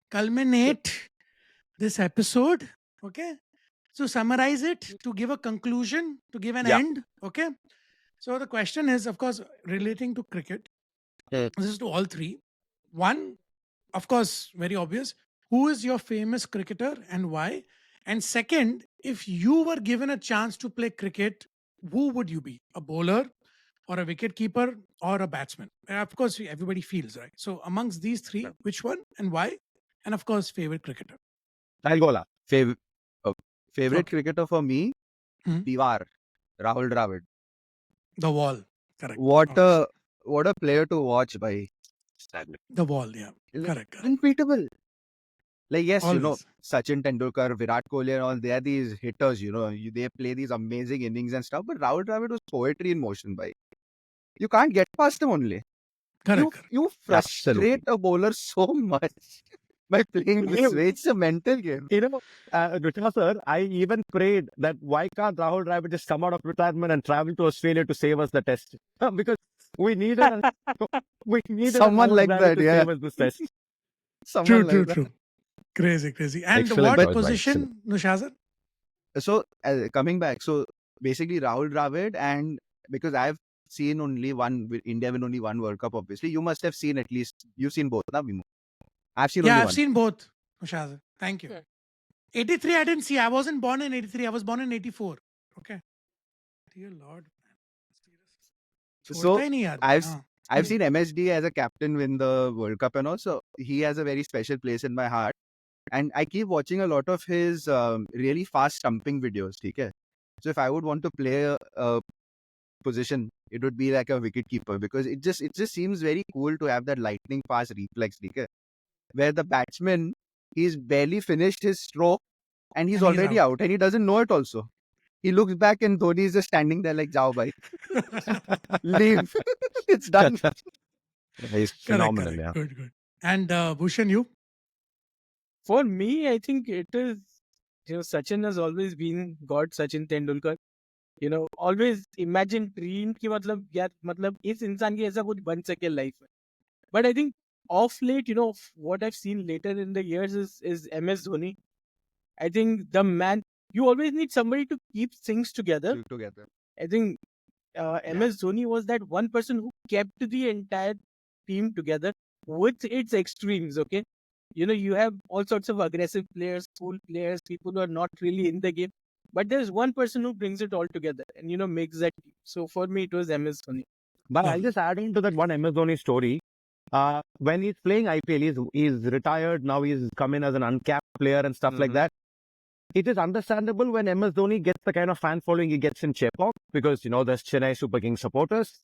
culminate this episode. Okay. So summarize it to give a conclusion, to give an Yeah. end. Okay. So the question is, of course, relating to cricket. Mm. This is to all three. One, of course, very obvious. Who is your famous cricketer and why? And second, if you were given a chance to play cricket, who would you be? A bowler or a wicket keeper or a batsman? And of course, everybody feels, right? So amongst these three, which one and why? And of course, favorite cricketer. I'll go last. Favorite favorite Okay. cricketer for me, Hmm. Diwar, Rahul Dravid. The wall. Correct. What Obviously. a player to watch, by The wall, yeah. like, Correct. unbeatable. Like, yes, Always. Sachin Tendulkar, Virat Kohli, and all, they are these hitters. They play these amazing innings and stuff. But Rahul Dravid was poetry in motion, by. You can't get past him only. Correct. You Absolutely. frustrate a bowler so much by playing this way. It's a mental game. Nushazar, I even prayed that why can't Rahul Dravid just come out of retirement and travel to Australia to save us the test? Because we needed Someone Rahul like Dravid that, to yeah. save us this test. Someone like that. True. Crazy. And Excellent what choice, position, Nushazar? So, coming back, so basically Rahul Dravid, and because I've seen only India win only one World Cup, obviously. You must have seen at least, you've seen both, na, Mimoh? I've seen Yeah, only I've one. seen both, Nushazar. Thank you. Yeah. 83, I didn't see. I wasn't born in 83. I was born in 84. Okay. Dear Lord. So, छोड़ता ही नहीं यार. I've हाँ. I've seen MSD as a captain win the World Cup, and also he has a very special place in my heart. And I keep watching a lot of his really fast stumping videos. Okay? So if I would want to play a position, it would be like a wicket keeper, because it just seems very cool to have that lightning fast reflex. Okay? Where the batsman, he's barely finished his stroke and he's And he's already out, and he doesn't know it also. He looks back and Dhoni is just standing there like, "Jao bhai, leave, it's done." He's phenomenal, correct. yeah. Good. And Bhushan, you? For me, I think it is, Sachin has always been God, Sachin Tendulkar. Always imagine, dream कि मतलब यार मतलब इस इंसान की ऐसा कुछ बन सके लाइफ में. But I think of late, what I've seen later in the years is MS Dhoni. I think the man, you always need somebody to keep things together. Together. I think MS Dhoni was that one person who kept the entire team together with its extremes. Okay, you have all sorts of aggressive players, cool players, people who are not really in the game, but there's one person who brings it all together and makes that team. So for me, it was MS Dhoni. But I'll Lovely. just add on to that one MS Dhoni story. When he's playing IPL, he's retired now. He's come in as an uncapped player and stuff like Mhm. that. It is understandable when MS Dhoni gets the kind of fan following he gets in Chepauk, because there's Chennai Super Kings supporters.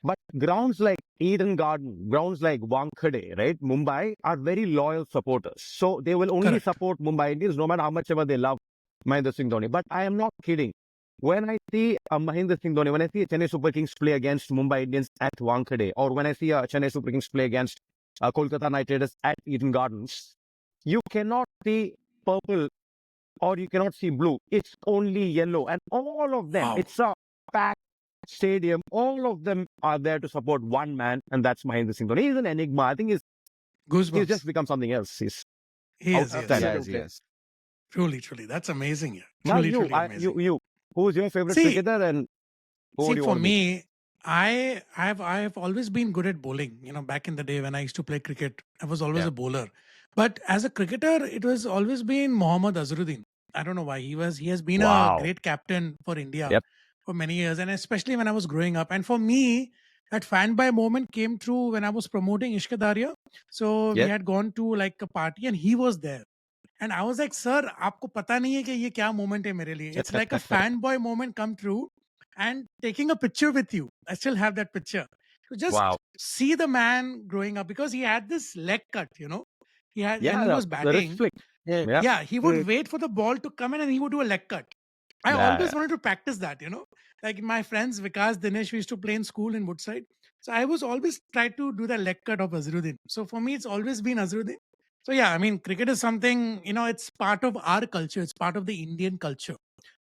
But grounds like Eden Garden, grounds like Wankhede, right, Mumbai, are very loyal supporters. So they will only Correct. support Mumbai Indians no matter how much ever they love Mahendra Singh Dhoni. But I am not kidding. When I see Mahendra Singh Dhoni, when I see a Chennai Super Kings play against Mumbai Indians at Wankhede, or when I see a Chennai Super Kings play against Kolkata Knight Riders at Eden Gardens, you cannot see purple or you cannot see blue. It's only yellow. And all of them, Wow. it's a packed stadium. All of them are there to support one man, and that's Mahendra Singh Dhoni. He's an enigma. I think he's Goosebumps. just become something else. He is. outstanding. Yes. Truly. That's amazing. Yeah. Now Truly amazing. who's your favorite See- cricketer, and who See, do you for want to be? me, I have always been good at bowling. Back in the day when I used to play cricket, I was always Yeah. a bowler. But as a cricketer, it was always been Mohammad Azharuddin. I don't know why. He has been Wow. a great captain for India Yep. for many years, and especially when I was growing up. And for me, that fan by moment came through when I was promoting Ishq Daria. So we Yep. had gone to like a party, and he was there. And I was like, sir, आपको पता नहीं है कि ये क्या moment है मेरे लिए. It's like a fanboy moment come through and taking a picture with you. I still have that picture. So just Wow. see the man growing up, because he had this leg cut, He had, when he was the wrist batting, flick. Yeah. Yeah. he would wait for the ball to come in and he would do a leg cut. I Yeah, always yeah. wanted to practice that, Like my friends, Vikas, Dinesh, we used to play in school in Woodside. So I was always tried to do the leg cut of Azharuddin. So for me, it's always been Azharuddin. So yeah, I mean, cricket is something, it's part of our culture. It's part of the Indian culture.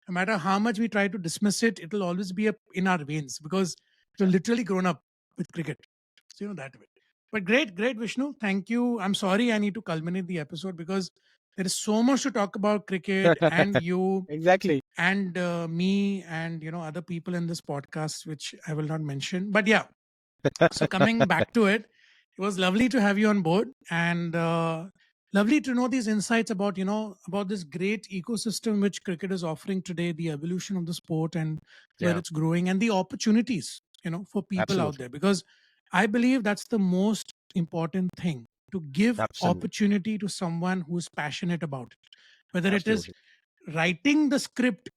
No matter how much we try to dismiss it, it will always be in our veins, because we've literally grown up with cricket. So, that way. But great, great, Vishnu. Thank you. I'm sorry I need to culminate the episode because there is so much to talk about cricket and you Exactly. and me and other people in this podcast, which I will not mention. But yeah, so coming back to it, it was lovely to have you on board and lovely to know these insights about about this great ecosystem which cricket is offering today, the evolution of the sport and where Yeah. it's growing and the opportunities for people out Absolutely. there, because I believe that's the most important thing, to give Absolutely. opportunity to someone who's passionate about it, whether it is Absolutely. writing the script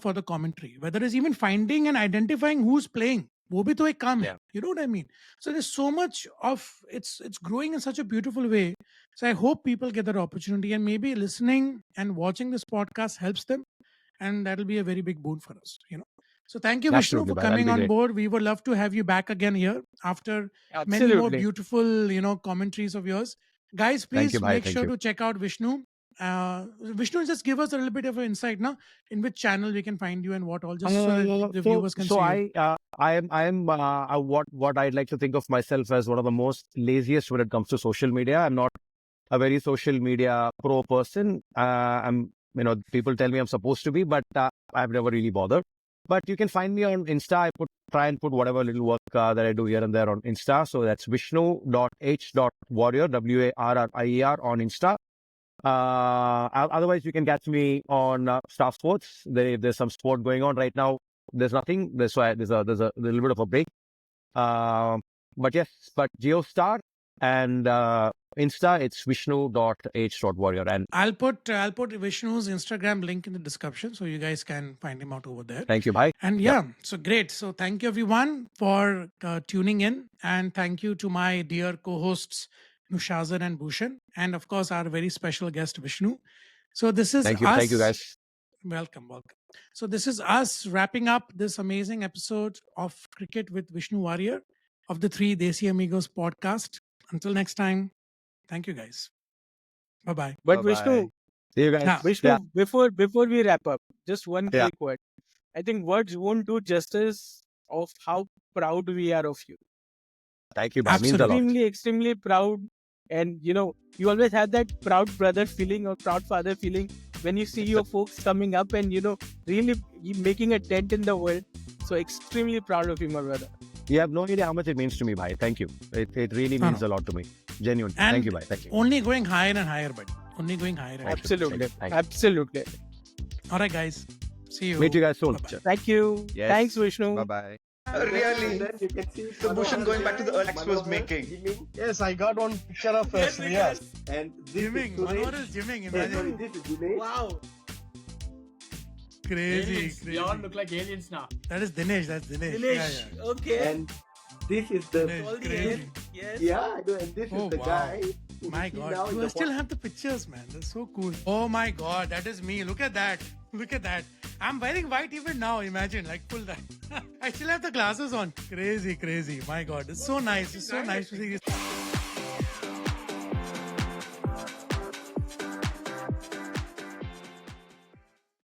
for the commentary, whether it's even finding and identifying who's playing, wo bhi to ek kaam hai. Yeah. You know what I mean? So there's so much of it's growing in such a beautiful way. So I hope people get that opportunity, and maybe listening and watching this podcast helps them, and that'll be a very big boon for us. So thank you, Vishnu, Absolutely, for bhai. That'll coming be on great. board. We would love to have you back again here after many more Absolutely. beautiful commentaries of yours. Guys, Thank please you, bhai. make Thank sure you. to check out Vishnu. Vishnu, just give us a little bit of an insight now, in which channel we can find you and what all, just so that the viewers can see you. What I'd like to think of myself as one of the most laziest when it comes to social media. I'm not a very social media pro person. People tell me I'm supposed to be, but I've never really bothered. But you can find me on Insta. Try and put whatever little work that I do here and there on Insta. So that's Vishnu.h.warrior, Warrier on Insta. Otherwise, you can catch me on Star Sports. There's some sport going on right now. There's nothing. There's a little bit of a break. But GeoStar and Insta, it's Vishnu.h.warrior. And I'll put Vishnu's Instagram link in the description so you guys can find him out over there. thank you, bye. And yeah, so great. So thank you everyone for tuning in, and thank you to my dear co-hosts Nushazar and Bhushan, and of course our very special guest Vishnu. So this is Thank you. us. Thank you, guys. Welcome. So this is us wrapping up this amazing episode of Cricket with Vishnu Warrior of the Three Desi Amigos podcast. Until next time, thank you guys. Bye bye. But Bye-bye. Vishnu, See you guys. Yeah. Vishnu, Yeah. before we wrap up, just one Yeah. quick word. I think words won't do justice of how proud we are of you. Thank you, bye. Means a lot. Extremely proud. And you always have that proud brother feeling or proud father feeling when you see your folks coming up and really making a dent in the world. So extremely proud of you, my brother. You have no idea how much it means to me, bhai. Thank you. It really No, means no. a lot to me. Genuinely. And Thank you, bhai. Thank you. Only going higher and higher, buddy. Only going higher and higher. Absolutely. Thank you. Absolutely. All right, guys. See you. Meet you guys soon. Bye-bye. Thank you. Yes. Thanks, Vishnu. Bye-bye. Really? The Bhushan going back to the Alex was making. Yes, I got one picture of Shreyas. And this Gymming. is Manohar Suresh. is gymming. Yeah, sorry, Imagine. this is Dinesh. Wow. Crazy. We all look like aliens now. That is Dinesh. That's Dinesh. Dinesh. Yeah. Okay. And this is the Dinesh, all the crazy. aliens. Yes. yeah, I know, and this Oh, is the wow. guy. who My you see God. now in You the still have the pictures, man. That's so cool. Oh my God. That is me. Look at that. Look at that. I'm wearing white even now. Imagine, like, pull that. I still have the glasses on. Crazy, crazy. My God. It's so nice. It's so nice to see this.